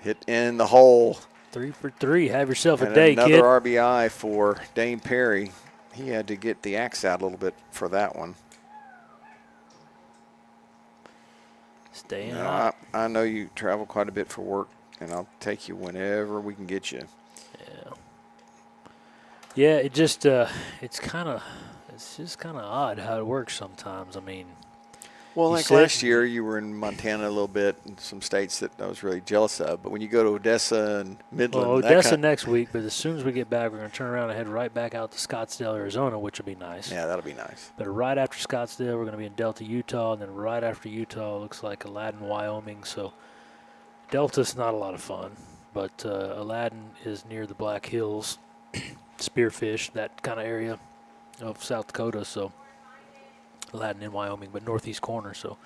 hit in the hole.
3 for 3. Have yourself a
And
day,
another
kid.
RBI for Dane Perry. He had to get the axe out a little bit for that one.
Staying
No,
hot.
I know you travel quite a bit for work, and I'll take you whenever we can get you.
Yeah. Yeah, it just it's just kind of odd how it works sometimes. I mean,
Well,
You
like
said-
last year, you were in Montana a little bit, and some states that I was really jealous of. But when you go to Odessa and Midland,
well,
that
Odessa
kind-
next week, but as soon as we get back, we're going to turn around and head right back out to Scottsdale, Arizona, which will be nice.
yeah, that'll be nice.
But right after Scottsdale, we're going to be in Delta, Utah, and then right after Utah, looks like Aladdin, Wyoming. So Delta's not a lot of fun, but Aladdin is near the Black Hills, Spearfish, that kind of area of South Dakota. So Aladdin in Wyoming, but northeast corner. So,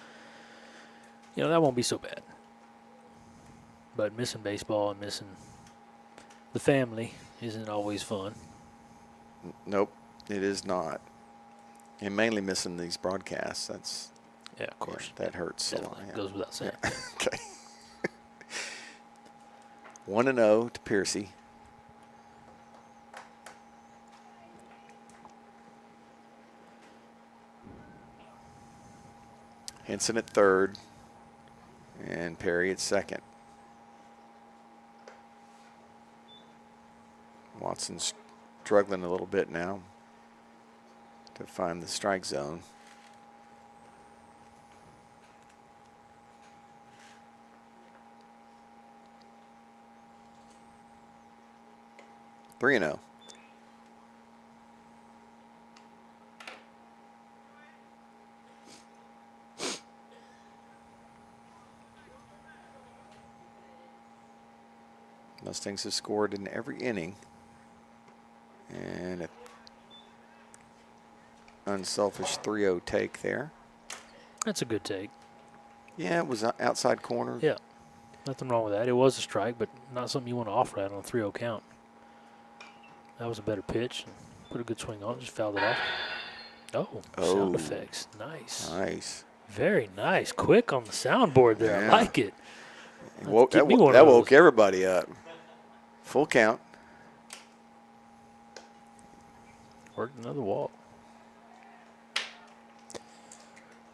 that won't be so bad. But missing baseball and missing the family isn't always fun.
Nope, it is not. And mainly missing these broadcasts. That's
Yeah, of course.
that hurts a lot.
Definitely.
Yeah.
Goes without saying.
Okay. 1-0 to Piercy. Henson at third, and Perry at second. Watson's struggling a little bit now to find the strike zone. Three and 0. Mustangs have scored in every inning And an unselfish 3-0 take there.
That's a good take.
Yeah, it was outside corner.
Yeah, nothing wrong with that. It was a strike, but not something you want to offer out on a 3-0 count. That was a better pitch. And put a good swing on it, just fouled it off. Oh, sound effects. Nice.
Nice.
Very nice. Quick on the soundboard there.
Yeah.
I like it.
That woke everybody up. Full count.
Worked another walk.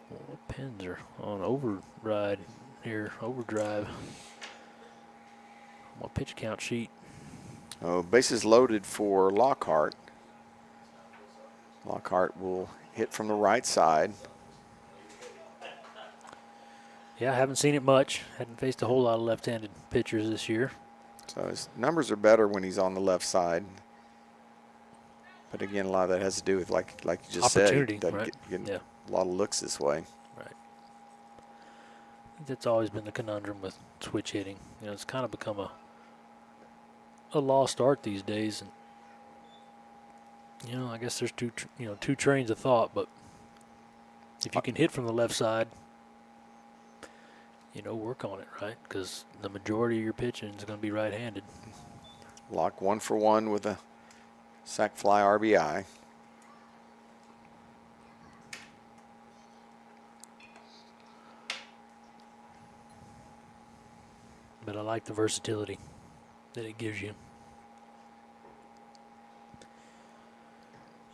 Well, the pins are on override here, overdrive. My pitch count sheet.
Oh, bases loaded for Lockhart. Lockhart will hit from the right side.
Yeah, I haven't seen it much. Hadn't faced a whole lot of left-handed pitchers this year.
So his numbers are better when he's on the left side. But again, a lot of that has to do with, like you just said,
Opportunity,
he doesn't
right?
get
Yeah.
a lot of looks this way.
Right. That's always been the conundrum with switch hitting. You know, it's kind of become a lost art these days. And you know, I guess there's two trains of thought, but if you can hit from the left side, work on it, right? Because the majority of your pitching is going to be right-handed.
Lock 1 for 1 with a sac fly RBI.
But I like the versatility that it gives you.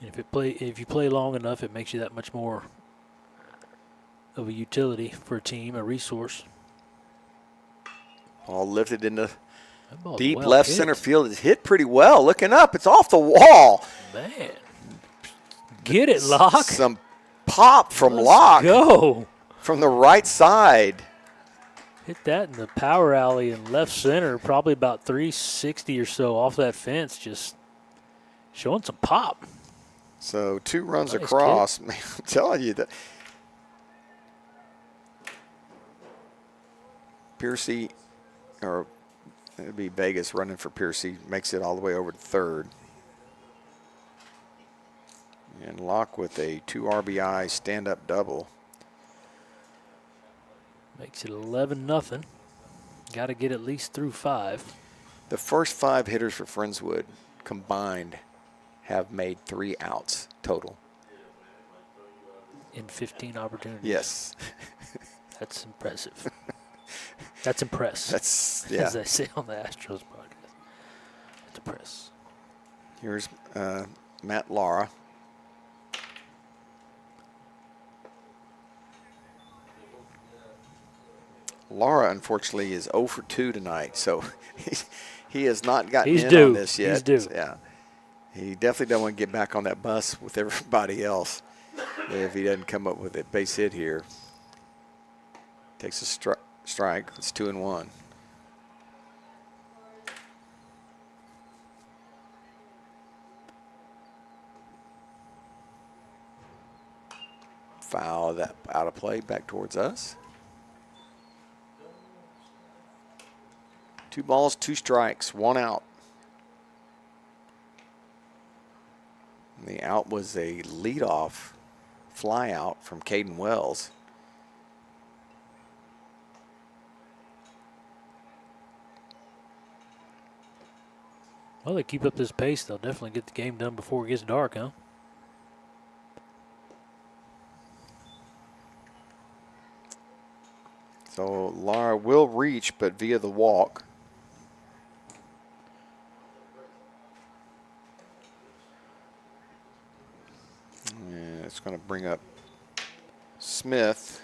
And if you play long enough, it makes you that much more of a utility for a team, a resource.
All lifted into
Ball's
deep
well
left
hit.
center field. It's hit pretty well. Looking up, it's off the wall.
Man. Get it, Locke.
Some pop from
Let's
Locke
go.
from the right side.
Hit that in the power alley in left center, probably about 360 or so off that fence, just showing some pop.
So 2 runs
Nice
across. Man, I'm telling you that. Piercy, or it'd be Vegas running for Piercy, makes it all the way over to third. And Locke with a 2 RBI stand-up double.
Makes it 11-0. Got to get at least through 5.
The first 5 hitters for Friendswood combined have made 3 outs total.
In 15 opportunities.
Yes.
That's impressive. That's impress.
That's, yeah.
As I say on the Astros podcast. That's impress.
Here's Matt Lara. Lara, unfortunately, is 0 for 2 tonight, so he has not gotten in on this yet.
He's due.
Yeah, he definitely doesn't want to get back on that bus with everybody else if he doesn't come up with a base hit here. Takes a strike. It's 2-1. Foul that out of play back towards us. 2 balls, 2 strikes, 1 out. And the out was a leadoff fly out from Caden Wells.
Well, they keep up this pace, they'll definitely get the game done before it gets dark, huh?
So Lara will reach, but via the walk. And it's going to bring up Smith.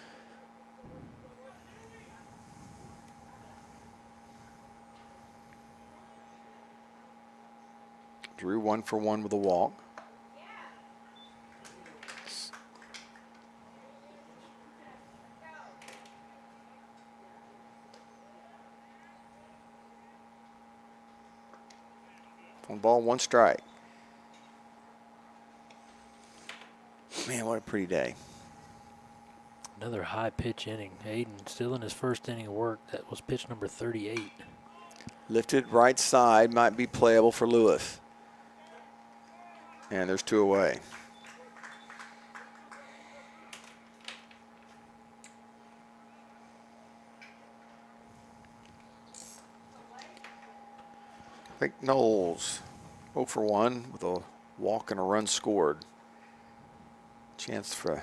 Drew 1 for 1 with a walk. One ball, 1 strike. Man, what a pretty day.
Another high pitch inning. Hayden still in his first inning of work. That was pitch number 38.
Lifted right side, might be playable for Lewis. And there's 2 away. I think Knowles 0 for 1 with a walk and a run scored. Chance for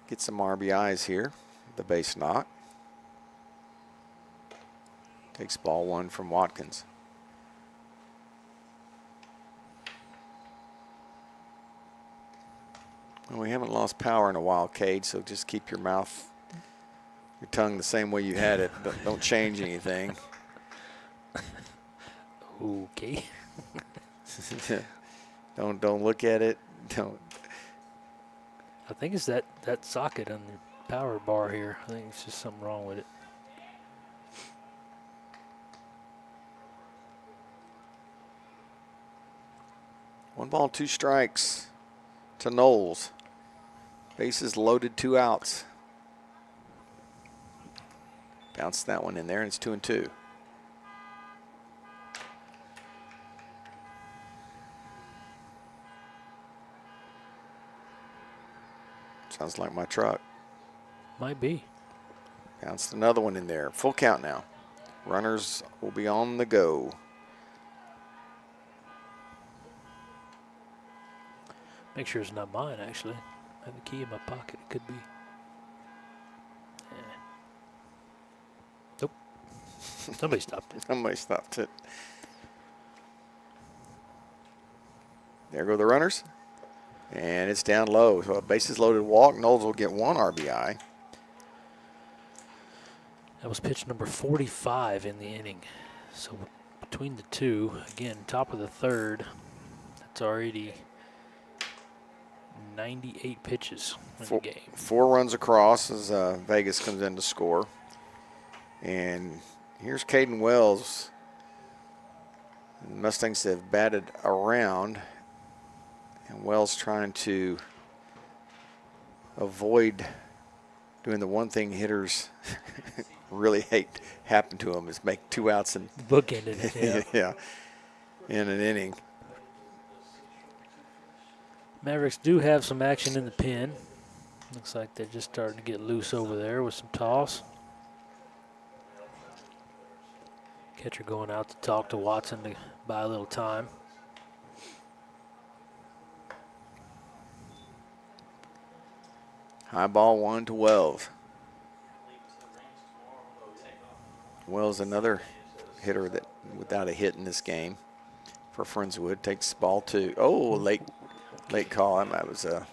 get some RBIs here. The base knock. Takes ball 1 from Watkins. Well, we haven't lost power in a while, Cade, so just keep your mouth, your tongue the same way you had it. Don't change anything.
Okay.
Don't look at it. Don't.
I think it's that socket on the power bar here. I think it's just something wrong with it.
One ball, 2 strikes to Knowles. Bases loaded, 2 outs. Bounce that one in there, and it's 2-2. Sounds like my truck.
Might be.
Bounced another one in there. Full count now. Runners will be on the go.
Make sure it's not mine, actually. I have a key in my pocket. It could be. Nope. Somebody stopped it.
Somebody stopped it. There go the runners. And it's down low. So a bases loaded walk. Knowles will get 1 RBI.
That was pitch number 45 in the inning. So between the two, again, top of the third, that's already 98 pitches in the game.
4 runs across as Vegas comes in to score. And here's Caden Wells. The Mustangs have batted around. And Wells trying to avoid doing the one thing hitters really hate happen to them is make 2 outs and
bookended it,
yeah, in an inning.
Mavericks do have some action in the pen. Looks like they're just starting to get loose over there with some toss. Catcher going out to talk to Watson to buy a little time.
High ball 1 to Wells. Wells, another hitter that without a hit in this game for Friendswood, takes ball 2. Oh, late call. That was an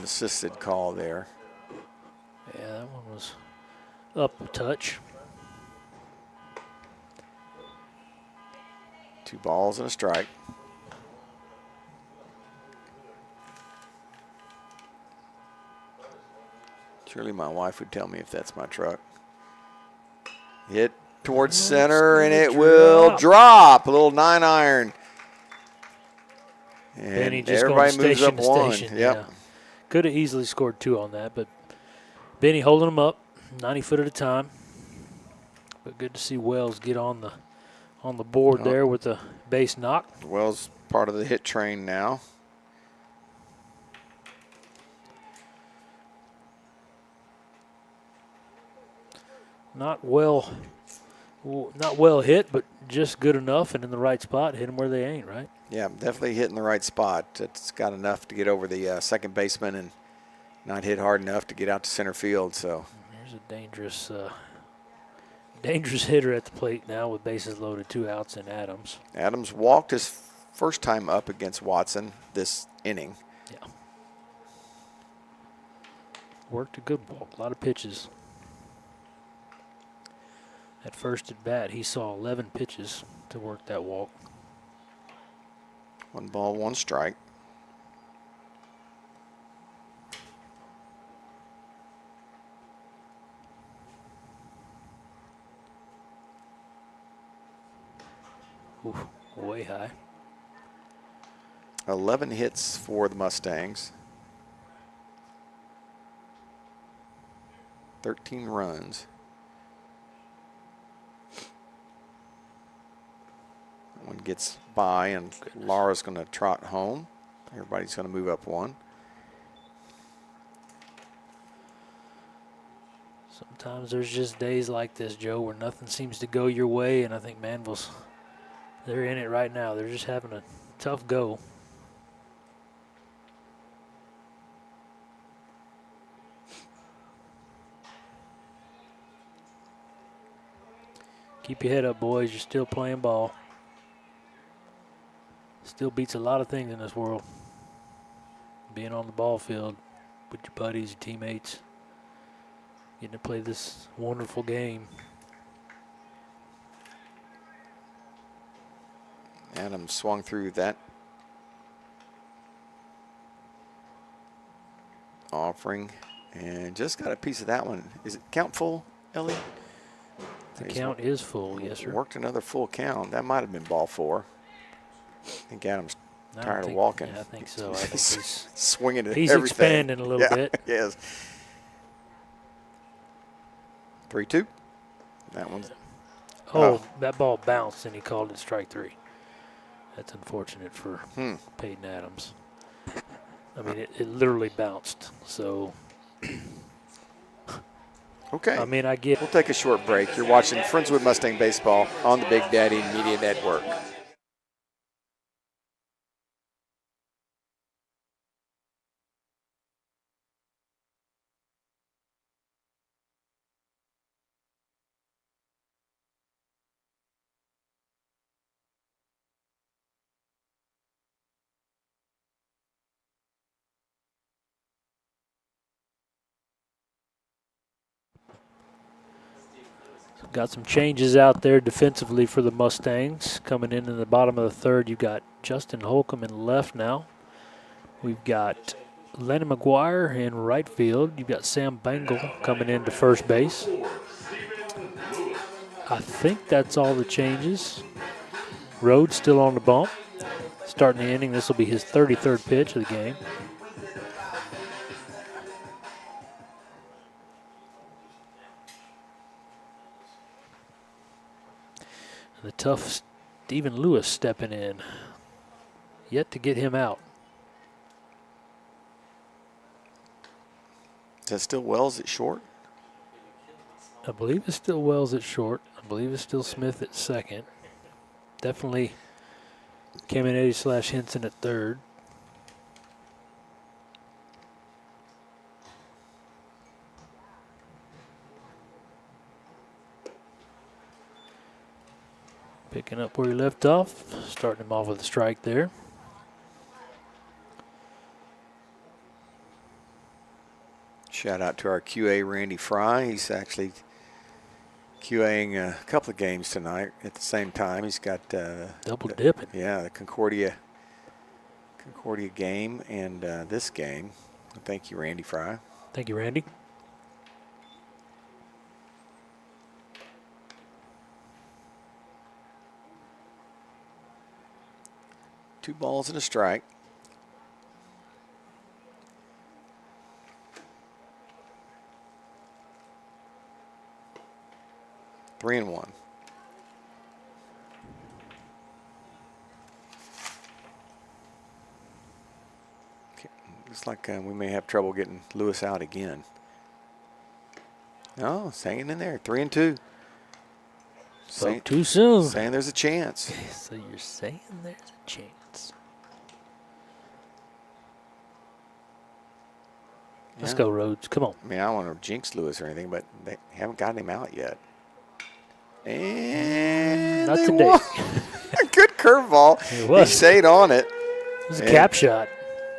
assisted call there.
Yeah, that one was up a touch.
2 balls and a strike. Surely my wife would tell me if that's my truck. Hit towards center, and it will drop. A little 9-iron. And
Benny just
everybody
going
moves up
station to
1.
station.
Yep.
Yeah. Could have easily scored 2 on that, but Benny holding them up 90 foot at a time. But good to see Wells get on the board there with the base knock.
Wells part of the hit train now.
Not well hit, but just good enough and in the right spot. Hit them where they ain't, right?
Yeah, definitely hitting the right spot. It's got enough to get over the second baseman and not hit hard enough to get out to center field. So
there's a dangerous hitter at the plate now with bases loaded, 2 outs, and Adams.
Adams walked his first time up against Watson this inning.
Yeah. Worked a good walk, a lot of pitches. At first at bat, he saw 11 pitches to work that walk.
1 ball, 1 strike.
Oof, way high.
11 hits for the Mustangs. 13 runs. One gets by, and Laura's going to trot home. Everybody's going to move up one.
Sometimes there's just days like this, Joe, where nothing seems to go your way, and I think Manvel's, they're in it right now. They're just having a tough go. Keep your head up, boys. You're still playing ball. Still beats a lot of things in this world. Being on the ball field with your buddies, your teammates. Getting to play this wonderful game.
Adam swung through that offering and just got a piece of that one. Is it count full, Ellie?
The count is full, yes, sir.
Worked another full count. That might have been ball 4. I think Adam's tired of walking.
Yeah, I think so. I think he's
swinging at
he's
everything.
expanding a little bit.
Yes. 3-2. That one's.
Oh, that ball bounced and he called it strike 3. That's unfortunate for Peyton Adams. I mean, it literally bounced. So.
Okay.
I mean, I get.
We'll take a short break. You're watching Friendswood Mustang Baseball on the Big Daddy Media Network.
Got some changes out there defensively for the Mustangs. Coming in the bottom of the third, you've got Justin Holcomb in left now. We've got Lennon McGuire in right field. You've got Sam Bengal coming into first base. I think that's all the changes. Rhodes still on the bump. Starting the inning, this will be his 33rd pitch of the game. The tough Stephen Lewis stepping in. Yet to get him out.
Is that still Wells at short?
I believe it's still Wells at short. I believe it's still Smith at second. Definitely Caminetti/Henson at third. Picking up where he left off, starting him off with a strike there.
Shout out to our QA, Randy Fry. He's actually QAing a couple of games tonight at the same time. He's got
double dipping.
Yeah, the Concordia game and this game. Thank you, Randy Fry.
Thank you, Randy.
Two balls and a strike. Three and one. Okay. Looks like we may have trouble getting Lewis out again. No, it's hanging in there. 3-2.
Spoke too soon.
Saying there's a chance.
So you're saying there's a chance. Let's go, Rhodes. Come on.
I mean, I don't want to jinx Lewis or anything, but they haven't gotten him out yet. And
not
they
today.
won. A good curveball.
It was.
He stayed on it.
It was a cap shot.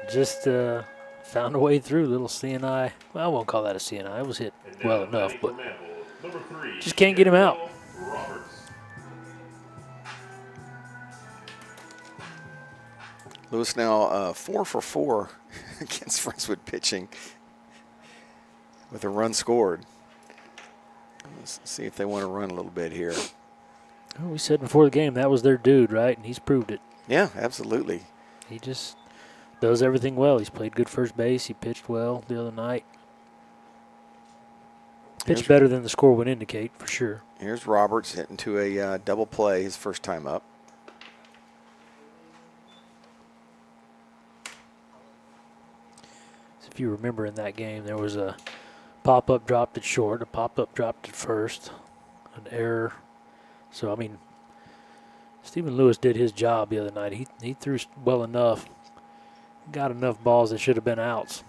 Just found a way through. Little CNI. Well, I won't call that a CNI. It was hit well enough, but just can't get him out.
Lewis now 4 for 4 against Friendswood pitching with a run scored. Let's see if they want to run a little bit here.
Well, we said before the game that was their dude, right? And he's proved it.
Yeah, absolutely.
He just does everything well. He's played good first base. He pitched well the other night. Pitched better than the score would indicate, for sure.
Here's Roberts hitting to a double play his first time up.
if you remember in that game, there was a pop-up dropped it short, a pop-up dropped it first, an error. So, I mean, Stephen Lewis did his job the other night. He threw well enough, got enough balls that should have been outs.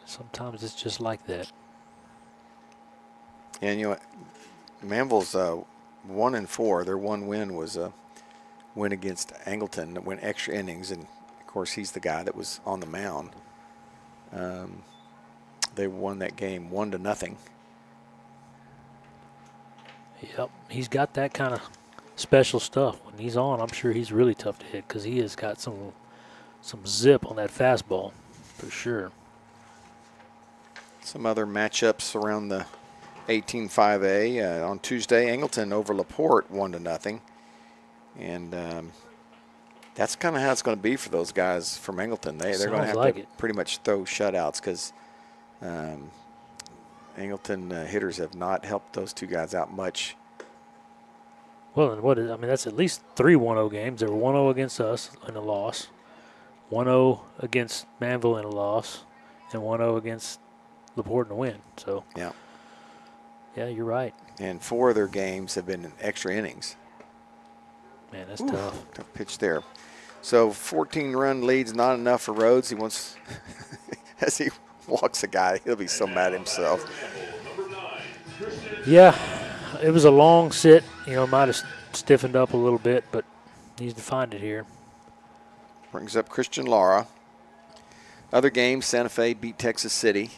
Sometimes it's just like that.
And you know, Manvel's 1-4. Their one win was a win against Angleton that went extra innings, and of course he's the guy that was on the mound. They won that game 1-0.
Yep, he's got that kind of special stuff. When he's on, I'm sure he's really tough to hit because he has got some zip on that fastball for sure.
Some other matchups around the 18-5A. On Tuesday, Angleton over LaPorte 1-0. And that's kind of how it's going to be for those guys from Angleton. They're going to have to pretty much throw shutouts because Angleton hitters have not helped those two guys out much.
Well, and that's at least 3 1-0 games. There were 1-0 against us in a loss, 1-0 against Manvel in a loss, and 1-0 against LaPorte in a win. So,
yeah,
you're right.
And 4 of their games have been in extra innings.
Man, that's tough.
Tough pitch there. So 14-run lead's not enough for Rhodes. He wants, as he walks a guy, he'll be so mad at himself.
Yeah, it was a long sit. You know, might have stiffened up a little bit, but needs to find it here.
Brings up Christian Lara. Other games, Santa Fe beat Texas City.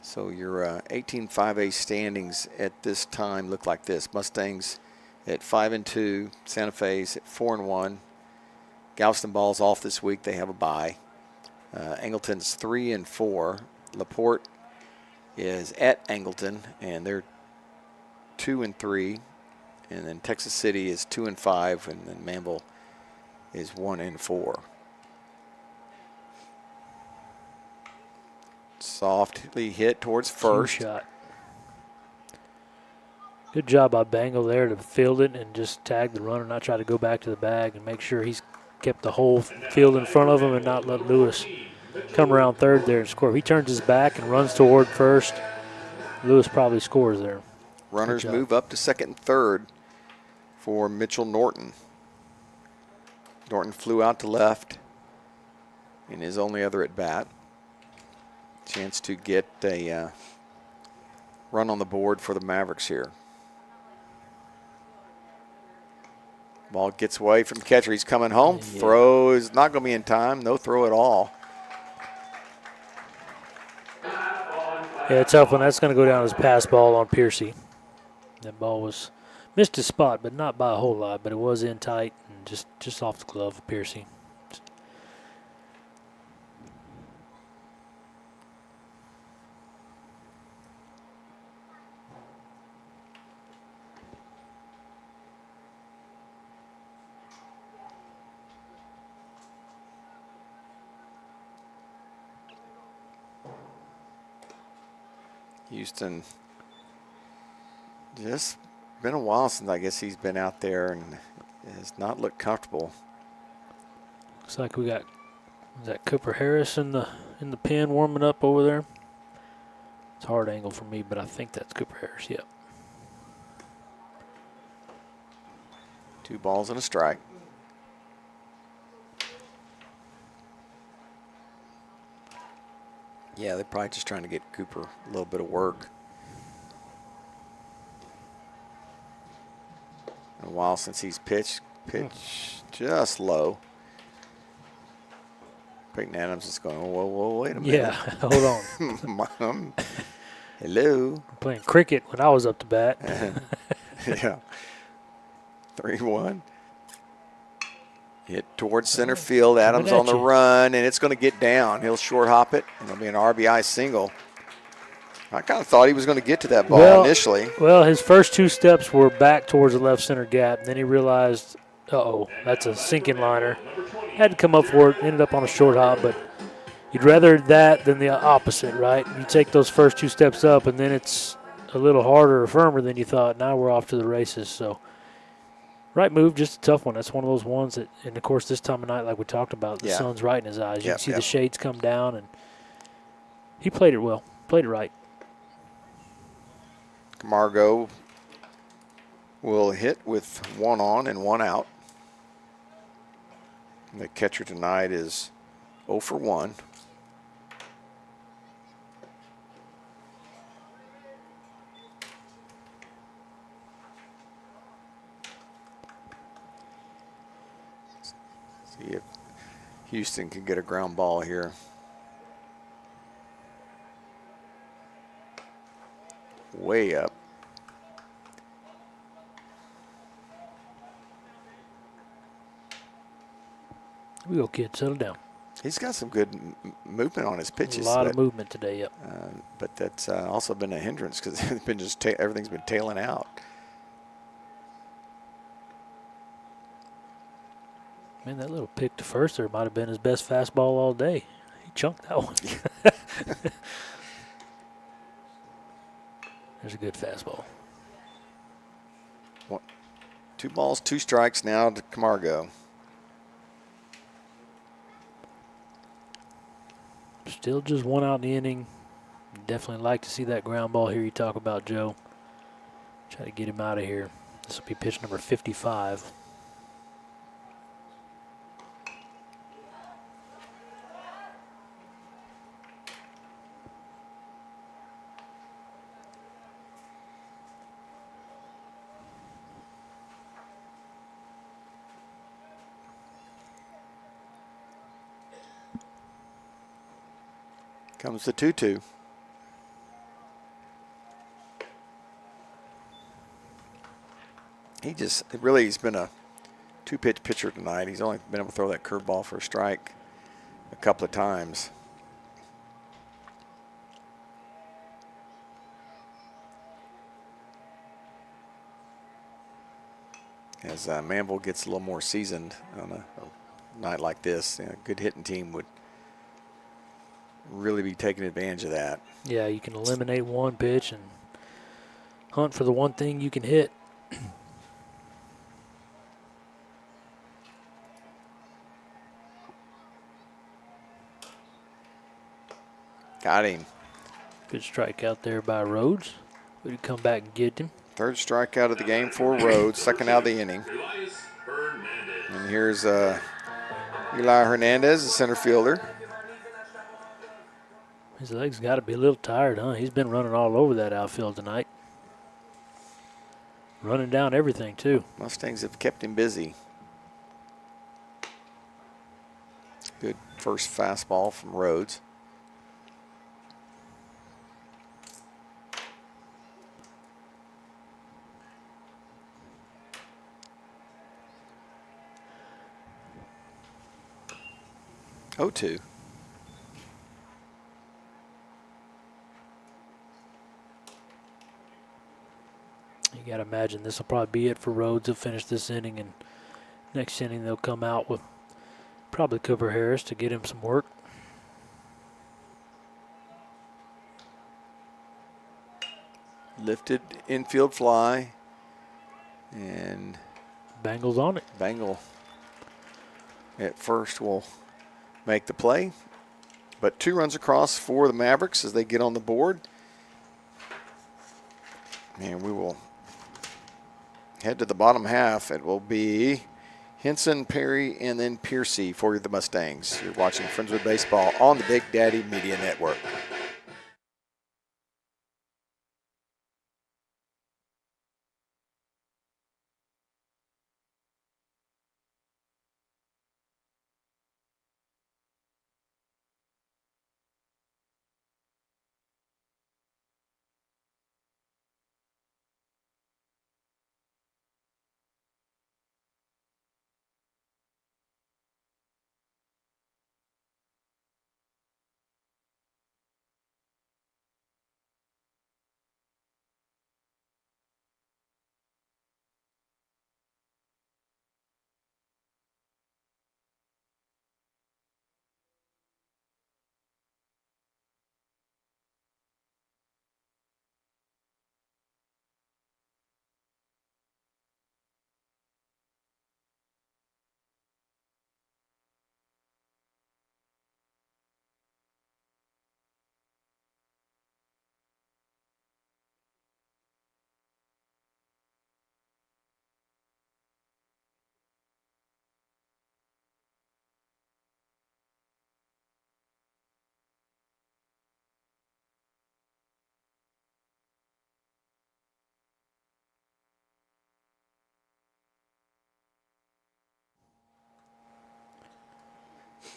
So your 18-5A standings at this time look like this. Mustangs at 5-2, Santa Fe's at 4-1. Galveston Ball's off this week. They have a bye. Angleton's 3-4. LaPorte is at Angleton, and they're 2-3. And then Texas City is 2-5, and then Manvel is 1-4. Softly hit towards first.
Shot. Good job by Bangle there to field it and just tag the runner, not try to go back to the bag and make sure he's kept the whole field in front of him and not let Lewis come around third there and score. If he turns his back and runs toward first, Lewis probably scores there.
Runners move up to second and third for Mitchell Norton. Norton flew out to left in his only other at bat. Chance to get a run on the board for the Mavericks here. Ball gets away from the catcher. He's coming home. Yeah. Throw is not going to be in time. No throw at all.
Yeah, it's tough one. That's going to go down as a pass ball on Piercy. That ball was missed his spot, but not by a whole lot. But it was in tight and just off the glove of Piercy.
Houston, just been a while since I guess he's been out there and has not looked comfortable.
Looks like we got, is that Cooper Harris in the pen warming up over there? It's a hard angle for me, but I think that's Cooper Harris, yep.
2 balls and a strike. Yeah, they're probably just trying to get Cooper a little bit of work. In a while since he's pitched just low. Peyton Adams is going, whoa, wait a minute.
Yeah, hold on.
Hello.
I'm playing cricket when I was up to bat.
Yeah. 3-1. Hit towards center field. Adams on the run, and it's going to get down. He'll short hop it, and it'll be an RBI single. I kind of thought he was going to get to that ball initially.
Well, his first 2 steps were back towards the left center gap. And then he realized, that's a sinking liner. Had to come up for it, ended up on a short hop, but you'd rather that than the opposite, right? You take those first 2 steps up, and then it's a little harder or firmer than you thought. Now we're off to the races. So Right move, just a tough one. That's one of those ones that, and of course, this time of night, like we talked about, the
Yeah.
sun's right in his eyes. You
Yep,
can see
yep.
the shades come down, and he played it well, played it right.
Camargo will hit with 1 on and 1 out. The catcher tonight is 0 for 1. See if Houston can get a ground ball here. Way up.
We go, kid, settle down.
He's got some good movement on his pitches.
A lot of movement today, yep.
But that's also been a hindrance because it's been just everything's been tailing out.
Man, that little pick to first there might have been his best fastball all day. He chunked that one. There's a good fastball.
2 balls, 2 strikes now to Camargo.
Still just 1 out in the inning. Definitely like to see that ground ball here you talk about, Joe. Try to get him out of here. This will be pitch number 55.
Comes the 2-2. He's been a 2-pitch pitcher tonight. He's only been able to throw that curveball for a strike a couple of times. As Manvel gets a little more seasoned on a night like this, a good hitting team would really be taking advantage of that.
Yeah, you can eliminate 1 pitch and hunt for the one thing you can hit.
Got him.
Good strikeout there by Rhodes. Would come back and get him.
3rd strikeout of the game for Rhodes, 2nd out of the inning.
Elias Hernandez.
And here's Eli Hernandez, the center fielder.
His legs got to be a little tired, huh? He's been running all over that outfield tonight. Running down everything, too.
Mustangs have kept him busy. Good first fastball from Rhodes. Oh, 2.
You got to imagine this will probably be it for Rhodes. He'll finish this inning, and next inning they'll come out with probably Cooper Harris to get him some work.
Lifted infield fly. And
Bengals on it.
Bengal at first will make the play. But 2 runs across for the Mavericks as they get on the board. And we will head to the bottom half. It will be Henson, Perry, and then Piercy for the Mustangs. You're watching Friendswood Baseball on the Big Daddy Media Network.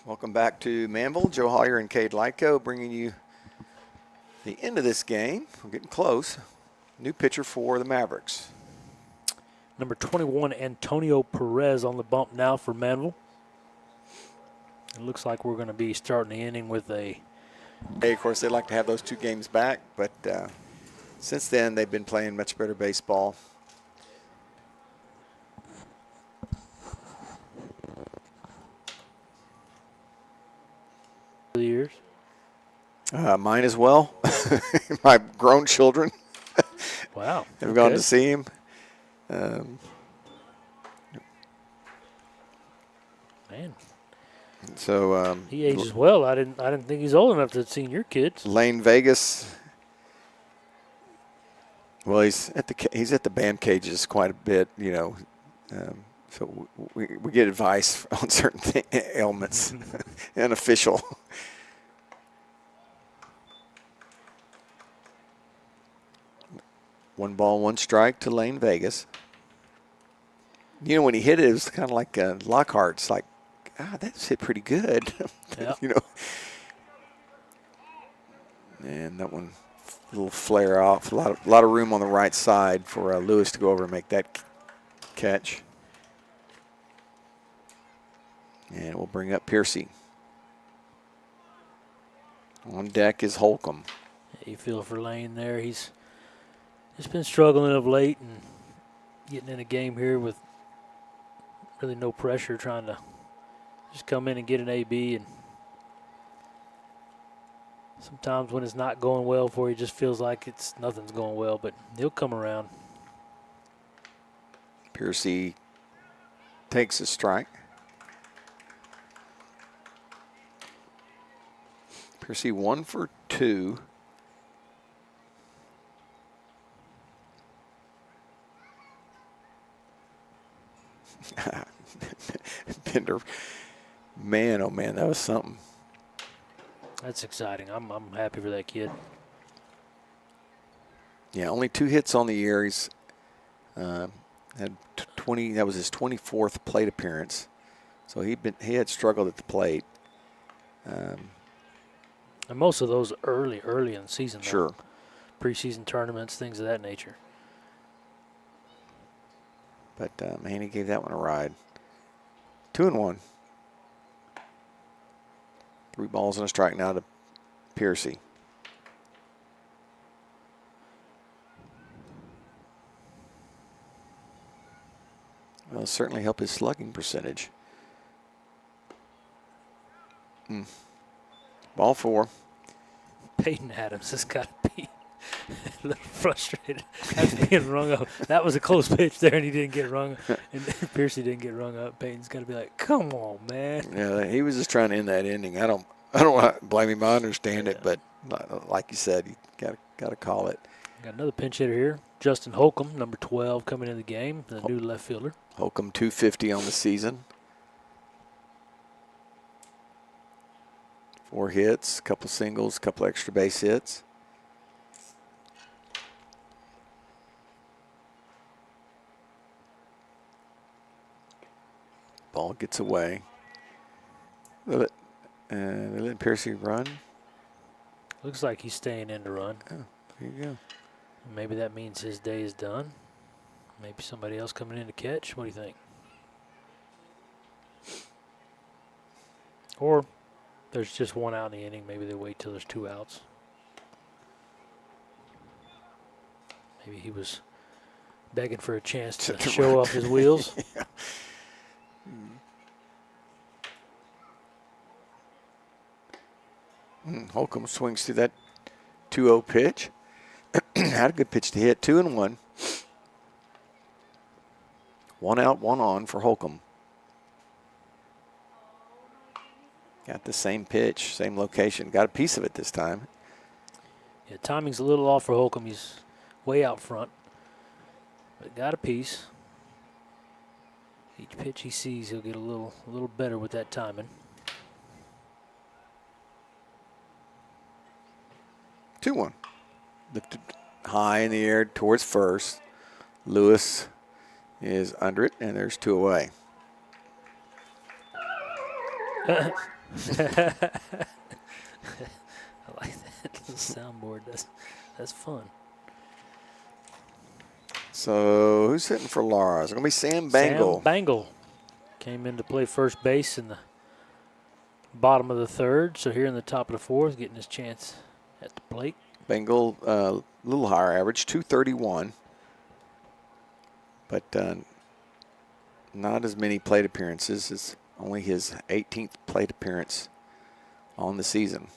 Welcome back to Manvel. Joe Hollier and Cade Lyko bringing you the end of this game. We're getting close. New pitcher for the Mavericks.
Number 21, Antonio Perez on the bump now for Manvel. It looks like we're going to be starting the inning with a...
Hey, of course, they'd like to have those 2 games back, but since then they've been playing much better baseball.
The years.
Mine as well. My grown children
Wow.
have gone to see him.
Man,
So
he ages well. I didn't think he's old enough to have seen your kids.
Lane Vegas. Well, he's at the band cages quite a bit, you know. So we get advice on certain ailments, unofficial. One ball, one strike to Lane Vegas. You know, when he hit it, it was kind of like Lockhart's, like, that's hit pretty good.
Yep.
You know. And that one, a little flare off. A lot of room on the right side for Lewis to go over and make that catch. And we'll bring up Piercy. On deck is Holcomb.
You feel for Lane there. He's just been struggling of late and getting in a game here with really no pressure, trying to just come in and get an AB. And sometimes when it's not going well for you, it just feels like nothing's going well, but he'll come around.
Piercy takes a strike. Piercy 1 for 2. Bender, man, oh man, that was something.
That's exciting. I'm happy for that kid.
Yeah, only 2 hits on the year. He's had 20. That was his 24th plate appearance. So he had struggled at the plate.
And most of those early in the season. Though.
Sure.
Preseason tournaments, things of that nature.
But man, he gave that one a ride. 2-1. 3 balls and a strike now to Piercy. Well, it'll certainly help his slugging percentage. Ball 4.
Peyton Adams has got to be a little frustrated after being rung up. That was a close pitch there, and he didn't get rung up. And Piercy didn't get rung up. Peyton's got to be like, come on, man.
Yeah, he was just trying to end that inning. I don't blame him. I understand it, but like you said, you got to call it.
Got another pinch hitter here. Justin Holcomb, number 12, coming in the game, the new left fielder.
Holcomb 250 on the season. 4 hits, a couple singles, a couple extra base hits. Ball gets away. They let Piercy run.
Looks like he's staying in to run.
Oh, there you go.
Maybe that means his day is done. Maybe somebody else coming in to catch. What do you think? Or there's just 1 out in the inning. Maybe they wait till there's 2 outs. Maybe he was begging for a chance to show off his wheels.
Yeah. Holcomb swings through that 2-0 pitch. Had a good pitch to hit. 2-1. 1 out, 1 on for Holcomb. Got the same pitch, same location. Got a piece of it this time.
Yeah, timing's a little off for Holcomb. He's way out front. But got a piece. Each pitch he sees, he'll get a little better with that timing.
2-1. Lifted high in the air towards first. Lewis is under it, and there's 2 away.
I like that little soundboard. That's fun.
So who's hitting for Laura? It's going to be Sam Bangle.
Sam Bangle came in to play first base in the bottom of the third. So here in the top of the fourth, getting his chance at the plate.
Bangle, a little higher average, 231. But not as many plate appearances. It's only his 18th plate appearance on the season.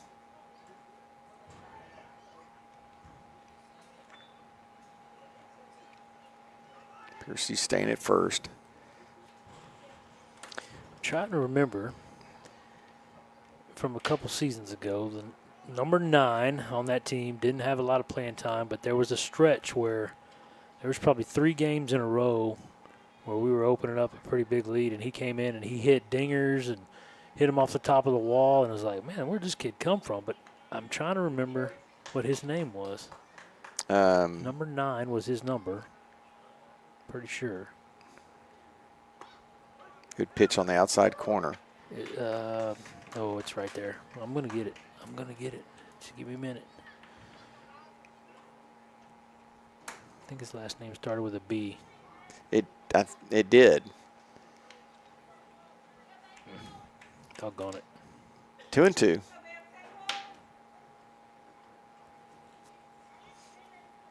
Piercy's staying at first.
I'm trying to remember from a couple seasons ago, the number 9 on that team didn't have a lot of playing time, but there was a stretch where there was probably 3 games in a row where we were opening up a pretty big lead, and he came in and he hit dingers and hit him off the top of the wall, and I was like, man, where'd this kid come from? But I'm trying to remember what his name was. Number 9 was his number. Pretty sure.
Good pitch on the outside corner.
Oh, it's right there. I'm going to get it. Just give me a minute. I think his last name started with a B.
It did.
Doggone it.
2-2.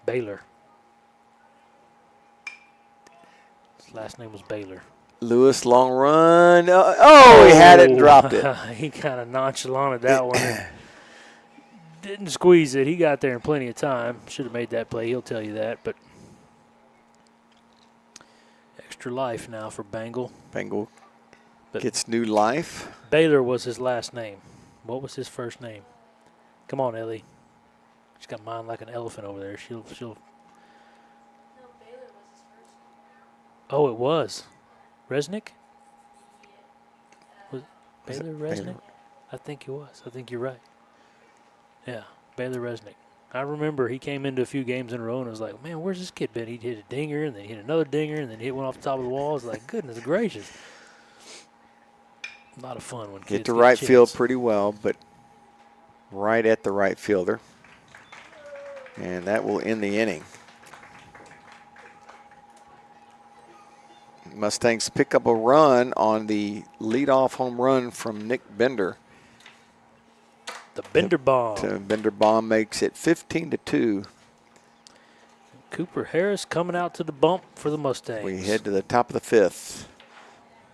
Baylor. His last name was Baylor.
Lewis, long run. Oh, he had it and dropped it.
He kind of nonchalanted that one. And didn't squeeze it. He got there in plenty of time. Should have made that play. He'll tell you that. But extra life now for Bangle.
Bangle
But
gets new life.
Baylor was his last name. What was his first name? Come on, Ellie. She's got mine like an elephant over there. She'll.
No, Baylor was his first.
Oh, it was. Resnick? Was
Was it
Baylor Resnick?
Baylor?
I think it was. I think you're right. Yeah, Baylor Resnick. I remember he came into a few games in a row and I was like, man, where's this kid been? He'd hit a dinger and then he hit another dinger and then hit one off the top of the wall. I was like, goodness gracious. A lot of fun when kids
Hit to
get a
right field
chance.
pretty well, but right at the right fielder. And that will end the inning. Mustangs pick up a run on the leadoff home run from Nick Bender.
The Bender bomb.
Bender bomb makes it 15-2.
Cooper Harris coming out to the bump for the Mustangs.
We head to the top of the 5th.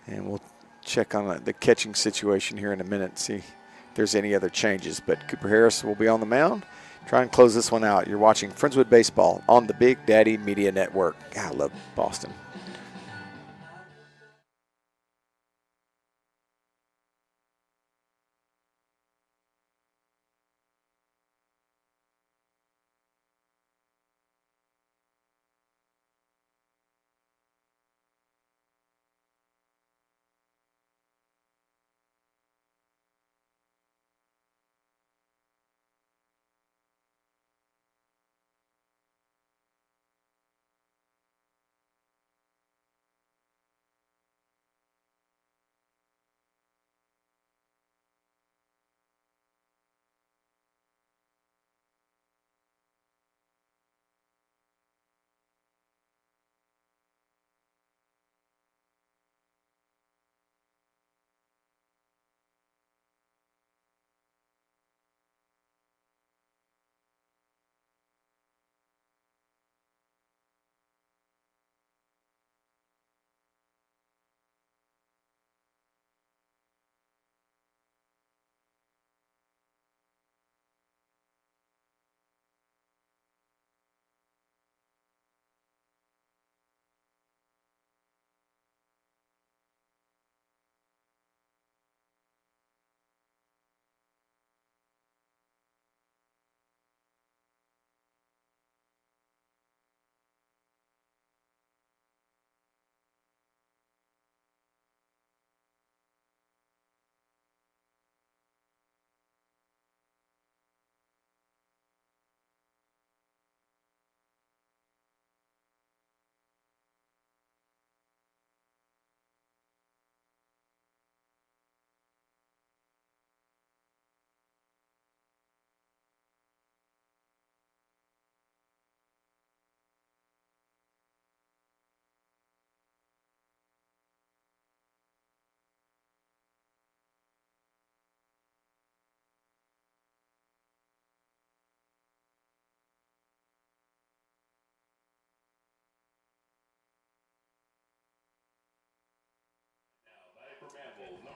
And we'll check on the catching situation here in a minute and see if there's any other changes. But Cooper Harris will be on the mound. Try and close this one out. You're watching Friendswood Baseball on the Big Daddy Media Network. God, I love Boston.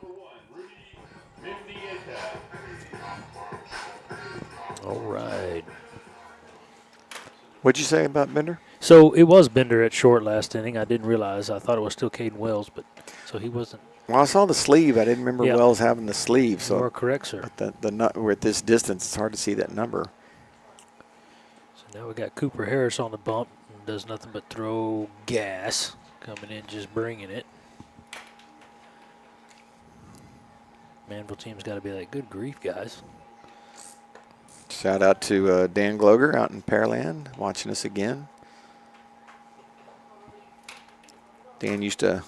number 1, Rudy Mendieta.
All right.
What'd you say about Bender?
So it was Bender at short last inning. I didn't realize. I thought it was still Caden Wells, but so he wasn't.
Well, I saw the sleeve. I didn't remember
Yeah.
Wells having the sleeve.
You are
So,
correct, sir.
but we're at this distance. It's hard to see that number.
So now we got Cooper Harris on the bump. And does nothing but throw gas. Coming in, just bringing it. Manvel team's got to be like, good grief, guys.
Shout out to Dan Gloger out in Pearland watching us again. Dan used to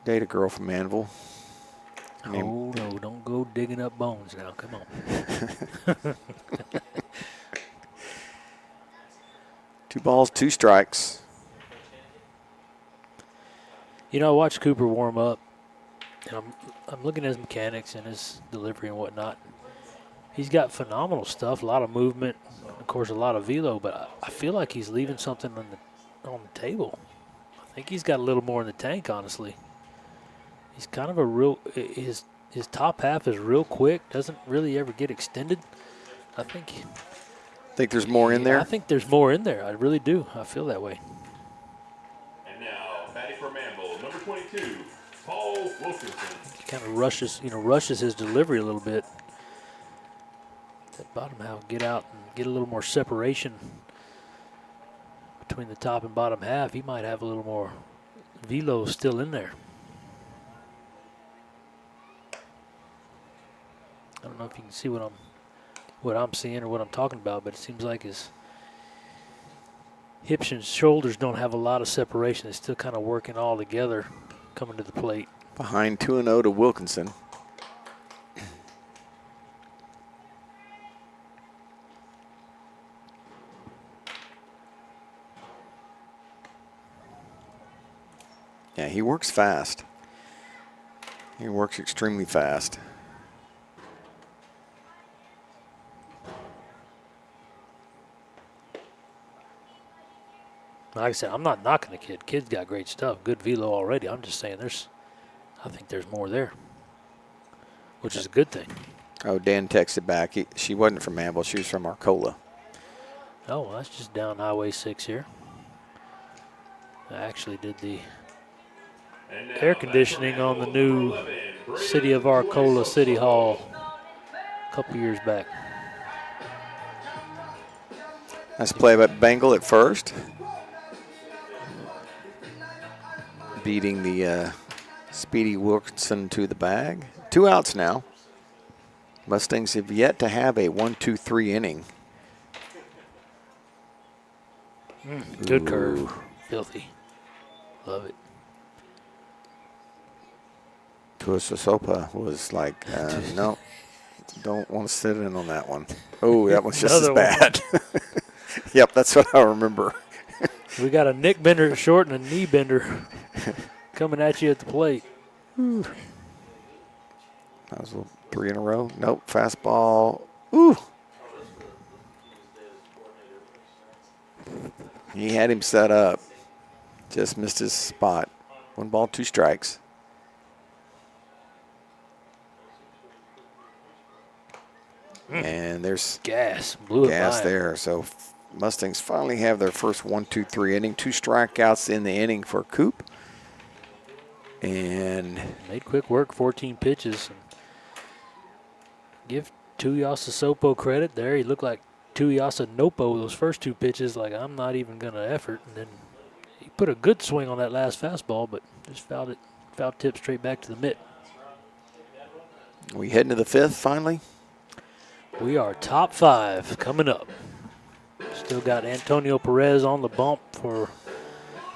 date a girl from Manvel.
Oh, no, don't go digging up bones now. Come on.
2 balls, 2 strikes.
You know, I watched Cooper warm up, and I'm looking at his mechanics and his delivery and whatnot. He's got phenomenal stuff, a lot of movement, of course, a lot of velo, but I feel like he's leaving something on the table. I think he's got a little more in the tank, honestly. He's kind of a real his top half is real quick, doesn't really ever get extended. I think
Think there's more in there?
I think there's more in there. I really do. I feel that way.
And now, batting for Manvel, number 22, Paul Wilkinson.
He kind of rushes his delivery a little bit. That bottom half, get out and get a little more separation between the top and bottom half. He might have a little more velo still in there. I don't know if you can see what I'm seeing or what I'm talking about, but it seems like his hips and shoulders don't have a lot of separation. They're still kind of working all together coming to the plate.
Behind 2-0 to Wilkinson. Yeah, he works fast. He works extremely fast.
Like I said, I'm not knocking the kid. Kid's got great stuff, good velo already. I'm just saying I think there's more there, which is a good thing.
Oh, Dan texted back. She wasn't from Manvel. She was from Arcola.
Oh, well, that's just down Highway 6 here. I actually did the air conditioning on the new City of Arcola City Hall a couple years back.
Nice play by Bengal at first. Beating the Speedy Wilkinson to the bag. 2 outs now. Mustangs have yet to have a 1-2-3 inning.
Good curve. Filthy. Love it.
Tuisasopa was like, no, don't want to sit in on that one. Oh, that one's just as bad. Yep, that's what I remember.
We got a Nick Bender at short and a knee bender coming at you at the plate.
That was 3 in a row. Nope, fastball. Ooh. He had him set up. Just missed his spot. 1 ball, 2 strikes. And there's
gas. Blew it
gas
by
there. So Mustangs finally have their first 1-2-3 inning. 2 strikeouts in the inning for Coop. And
made quick work, 14 pitches. And give Tuyasa Sopo credit there. He looked like Tuyasa Nopo those first 2 pitches, like I'm not even going to effort. And then he put a good swing on that last fastball, but just fouled tip straight back to the mitt.
we head into the 5th finally.
We are top 5 coming up. Still got Antonio Perez on the bump for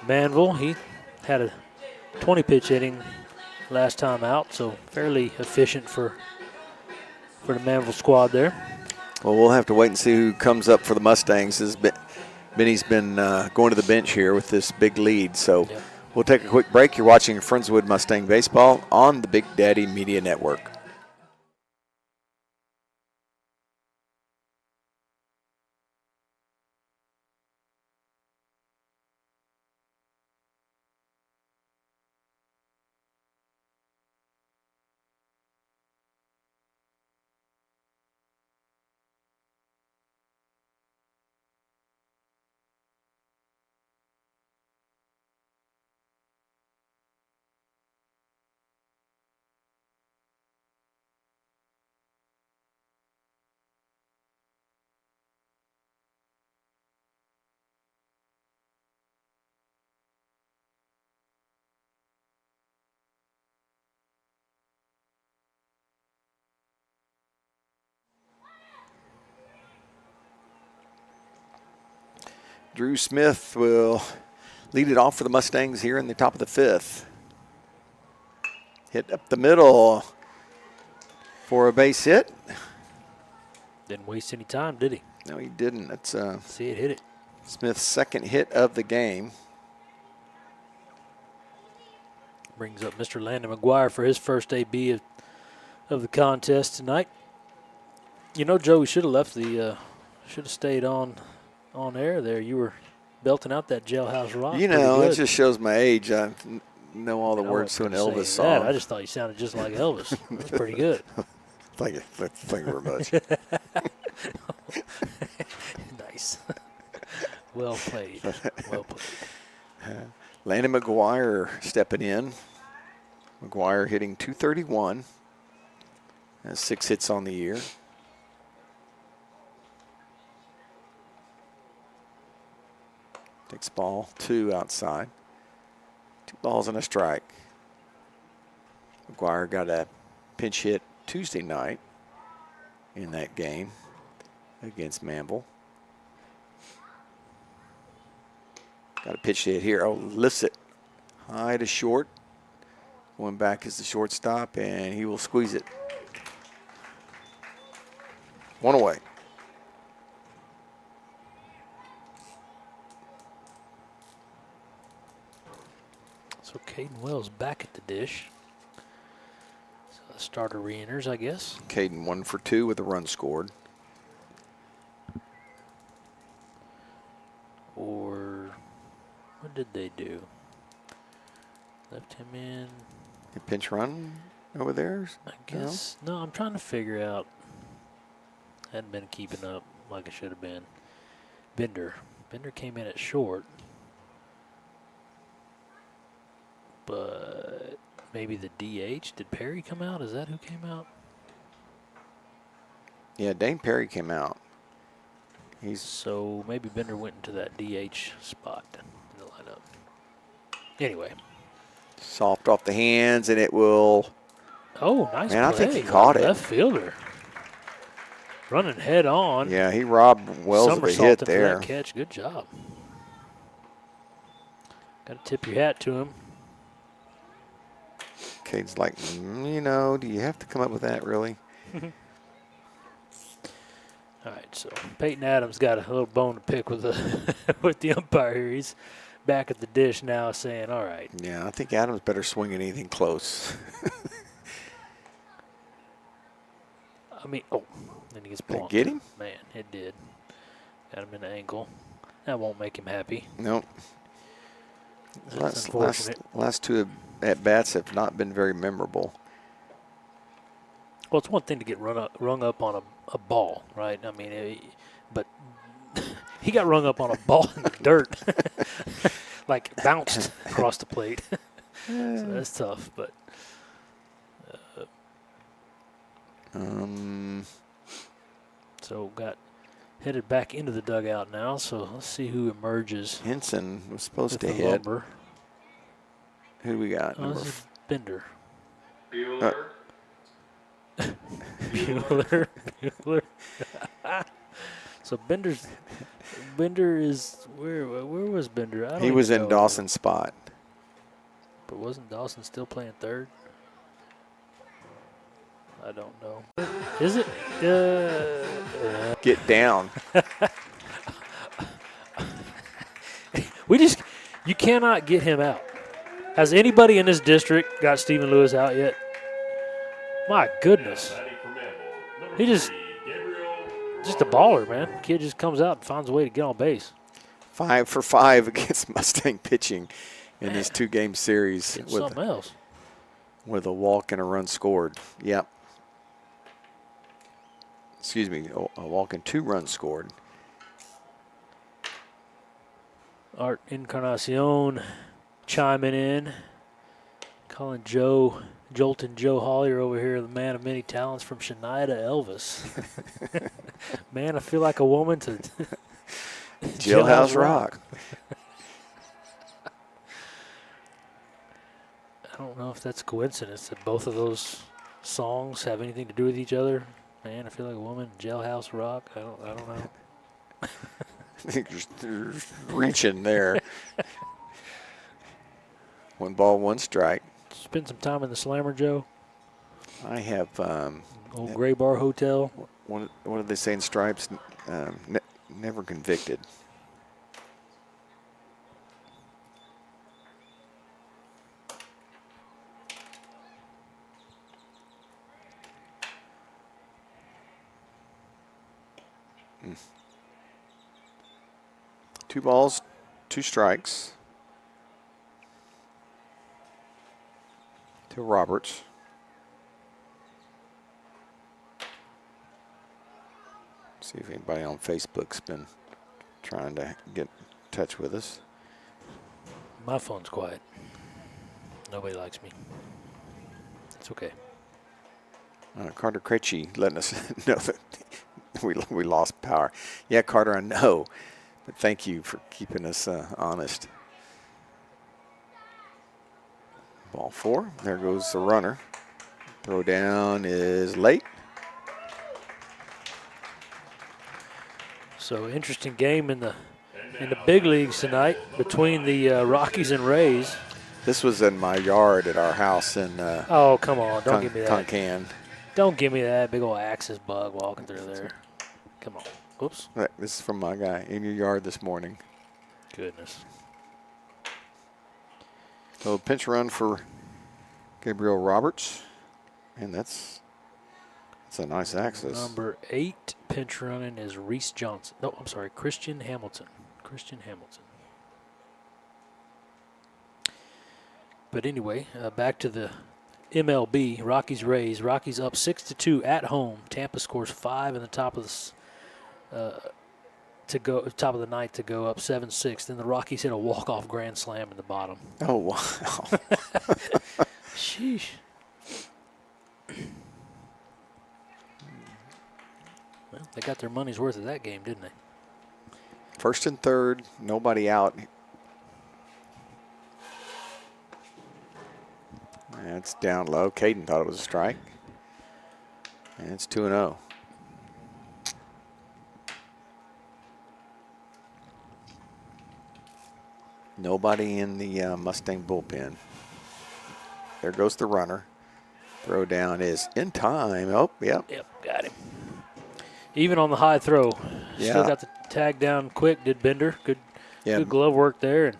Manvel. He had a 20-pitch inning last time out, so fairly efficient for the Manvel squad there.
Well, we'll have to wait and see who comes up for the Mustangs. Benny's been going to the bench here with this big lead, so we'll take a quick break. You're watching Friendswood Mustang Baseball on the Big Daddy Media Network. Drew Smith will lead it off for the Mustangs here in the top of the 5th. Hit up the middle for a base hit.
Didn't waste any time, did he?
No, he didn't. That's
See it hit it.
Smith's second hit of the game.
Brings up Mr. Landon McGuire for his first AB of the contest tonight. You know, Joe, we should have left the, should have stayed on air there. You were belting out that Jailhouse Rock.
You know, it just shows my age. I know all the words to an Elvis song.
I just thought you sounded just like Elvis. That's pretty good.
Thank you. Thank you very much.
Nice. Well played. Well played.
Landon McGuire stepping in. McGuire hitting .231. Has 6 hits on the year. Takes ball 2 outside. 2 balls and a strike. McGuire got a pinch hit Tuesday night in that game against Manvel. Got a pitch hit here. Oh, lifts it high to short. Going back is the shortstop, and he will squeeze it. 1 away.
So Caden Wells back at the dish. So the starter re-enters, I guess.
Caden 1 for 2 with a run scored.
Or what did they do? Left him in.
A pinch run over there?
I guess. No, I'm trying to figure out. Hadn't been keeping up like I should have been. Bender came in at short. But maybe the DH. Did Perry come out? Is that who came out?
Yeah, Dane Perry came out.
So maybe Bender went into that DH spot in the lineup. Anyway.
Soft off the hands, and it will.
Oh, nice play.
Man, I think he caught it.
Left fielder. Running head on.
Yeah, he robbed Wells of a hit
Somersaulted
there.
for that catch. Good job. Got to tip your hat to him.
Cade's like, you know, do you have to come up with that, really?
All right, so Peyton Adams got a little bone to pick with the with the umpire here. He's back at the dish now saying, all right.
Yeah, I think Adams better swing at anything close.
I mean, oh, then he gets
Did it
blonked.
get him?
Man, it did. Got him in an angle. That won't make him happy.
Nope.
That's unfortunate.
Last 2 at-bats have not been very memorable.
Well, it's one thing to get rung up on a ball, right? I mean, but he got rung up on a ball in the dirt, like bounced across the plate. So that's tough, but. So got headed back into the dugout now. So let's see who emerges.
Henson was supposed to
with the
hit.
lumber.
Who do we got?
Oh, this is Bender.
Bueller.
Bueller. So Bender is where was Bender? I don't
He
even
was in
know.
Dawson's spot.
But wasn't Dawson still playing third? I don't know. Is it?
Get down.
You cannot get him out. Has anybody in this district got Stephen Lewis out yet? My goodness. He just a baller, man. Kid just comes out and finds a way to get on base.
5 for 5 against Mustang pitching in this 2-game series
It's something else.
with a walk and a run scored. Yep. Excuse me, a walk and 2 runs scored.
Art Encarnacion chiming in, calling Jolton Joe Hollier over here the man of many talents from Shania to Elvis. Man, I feel like a woman to
Jailhouse Rock.
I don't know if that's a coincidence that both of those songs have anything to do with each other. Man, I feel like a woman, Jailhouse Rock. I don't know.
You're reaching there. 1 ball, 1 strike.
Spend some time in the slammer, Joe.
I have
Old Gray Bar Hotel.
what do they say in Stripes? Never convicted. Mm. 2 balls, 2 strikes to Roberts. See if anybody on Facebook's been trying to get in touch with us.
My phone's quiet. Nobody likes me. It's okay.
Carter Critchie letting us know that we lost power. Yeah, Carter, I know, but thank you for keeping us honest. Ball 4. There goes the runner. Throw down is late.
So interesting game in the big leagues tonight between the Rockies and Rays.
This was in my yard at our house in
Oh, come on. Don't give me that.
Tonkan.
Don't give me that big old axis bug walking through there. Come on. Oops.
This is from my guy in your yard this morning.
Goodness.
So pinch run for Gabriel Roberts, and that's a nice axis.
Number 8 pinch running is Reese Johnson. No, I'm sorry, Christian Hamilton. Christian Hamilton. But anyway, back to the MLB, Rockies Rays. Rockies up 6-2 at home. Tampa scores 5 in the top of the ninth to go up 7-6. Then the Rockies hit a walk-off grand slam in the bottom.
Oh wow!
Sheesh. Well, they got their money's worth of that game, didn't they?
First and third, nobody out. And it's down low. Caden thought it was a strike. And it's 2-0. Nobody in the Mustang bullpen. There goes the runner. Throw down is in time. Oh, yep.
Yep, got him. Even on the high throw.
Yeah.
Still got the tag down quick, did Bender. Good glove work there, and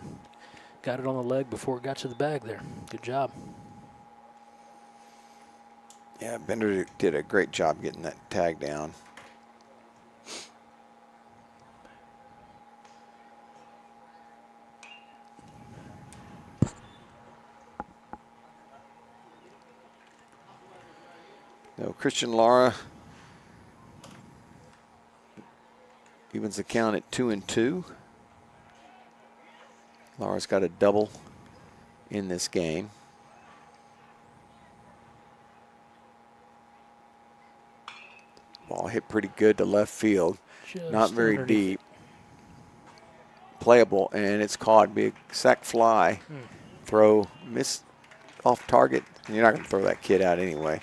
got it on the leg before it got to the bag there. Good job.
Yeah, Bender did a great job getting that tag down. No, Christian Lara evens the count at 2-2. Lara's got a double in this game. Ball hit pretty good to left field.
Just
Not very
underneath.
deep. Playable, and it's caught. Big sac fly. Throw, miss off target. You're not going to throw that kid out anyway.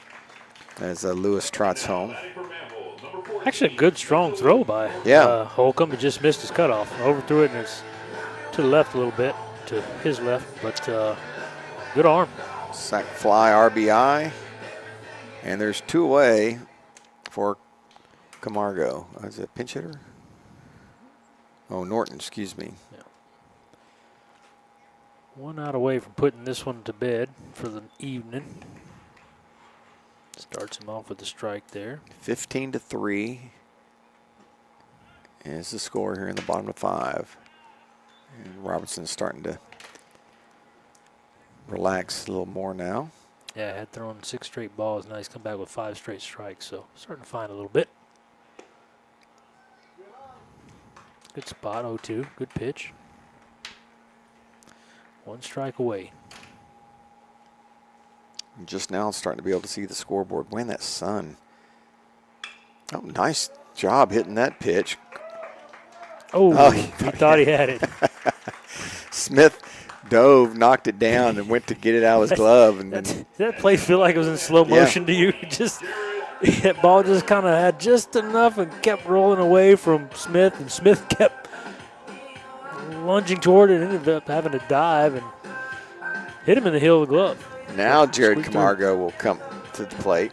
As Lewis trots home.
Actually, a good, strong throw by Holcomb. He just missed his cutoff. Overthrew it, and it's to the left a little bit, to his left, but good arm.
Sac fly RBI. And there's 2 away for Camargo. Is it a pinch hitter? Oh, Norton, excuse me.
Yeah. 1 out away from putting this one to bed for the evening. Starts him off with a strike there.
15-3 is the score here in the bottom of 5. And Robertson's starting to relax a little more now.
Yeah, had thrown 6 straight balls. Now he's come back with 5 straight strikes, so starting to find a little bit. Good spot, 0-2. Good pitch. 1 strike away.
Just now starting to be able to see the scoreboard. Man, that sun. Oh, nice job hitting that pitch.
Oh, he thought he had it.
Smith dove, knocked it down, and went to get it out of his glove. And
Did that play feel like it was in slow motion to you? Just that ball just kind of had just enough and kept rolling away from Smith, and Smith kept lunging toward it, ended up having to dive and hit him in the heel of the glove.
Now Jared
Squeaked
Camargo will come to the plate.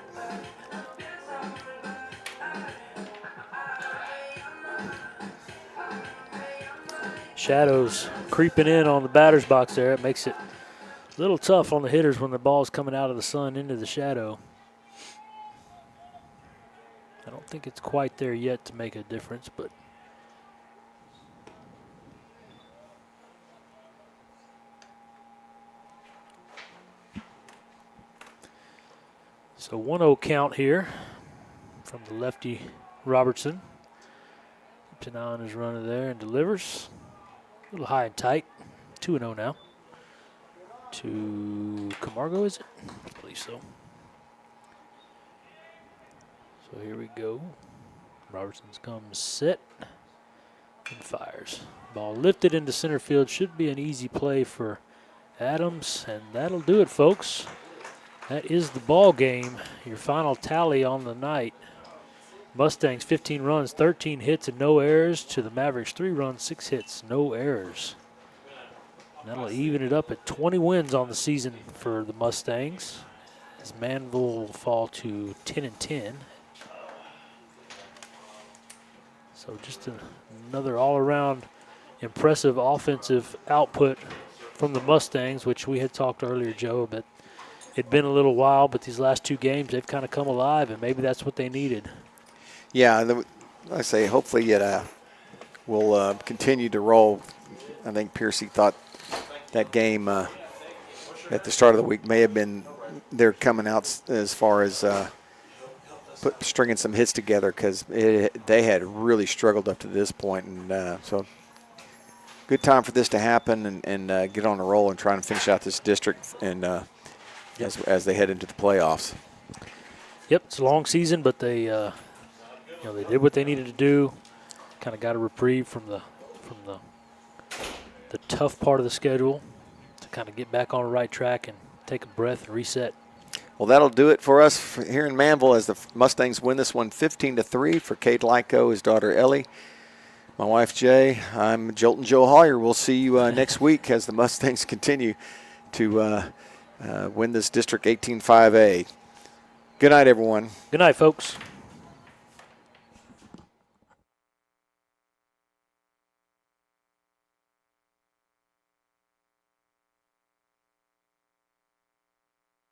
Shadows creeping in on the batter's box there. It makes it a little tough on the hitters when the ball's coming out of the sun into the shadow. I don't think it's quite there yet to make a difference, but so 1-0 count here from the lefty Robertson. Keeps an eye on his runner there and delivers. A little high and tight. 2-0 now. To Camargo, is it? I believe so. So here we go. Robertson's comes set and fires. Ball lifted into center field. Should be an easy play for Adams, and that'll do it, folks. That is the ball game. Your final tally on the night. Mustangs 15 runs, 13 hits, and no errors. To the Mavericks 3 runs, 6 hits, no errors. And that'll even it up at 20 wins on the season for the Mustangs, as Manvel will fall to 10-10. So just another all-around impressive offensive output from the Mustangs, which we had talked earlier, Joe, but it'd been a little while, but these last 2 games they've kind of come alive, and maybe that's what they needed.
Yeah, I say hopefully it will continue to roll. I think Piercy thought that game at the start of the week may have been they're coming out as far as stringing some hits together, because they had really struggled up to this point, and so good time for this to happen and get on a roll and try and finish out this district and as they head into the playoffs.
Yep, it's a long season, but they they did what they needed to do. Kind of got a reprieve from the tough part of the schedule to kind of get back on the right track and take a breath and reset.
Well, that'll do it for us here in Manvel as the Mustangs win this one 15-3. For Kate Lyko, his daughter Ellie, my wife Jay, I'm Jolton Joe Hollier. We'll see you next week as the Mustangs continue to win this District 18-5A. Good night, everyone.
Good night, folks.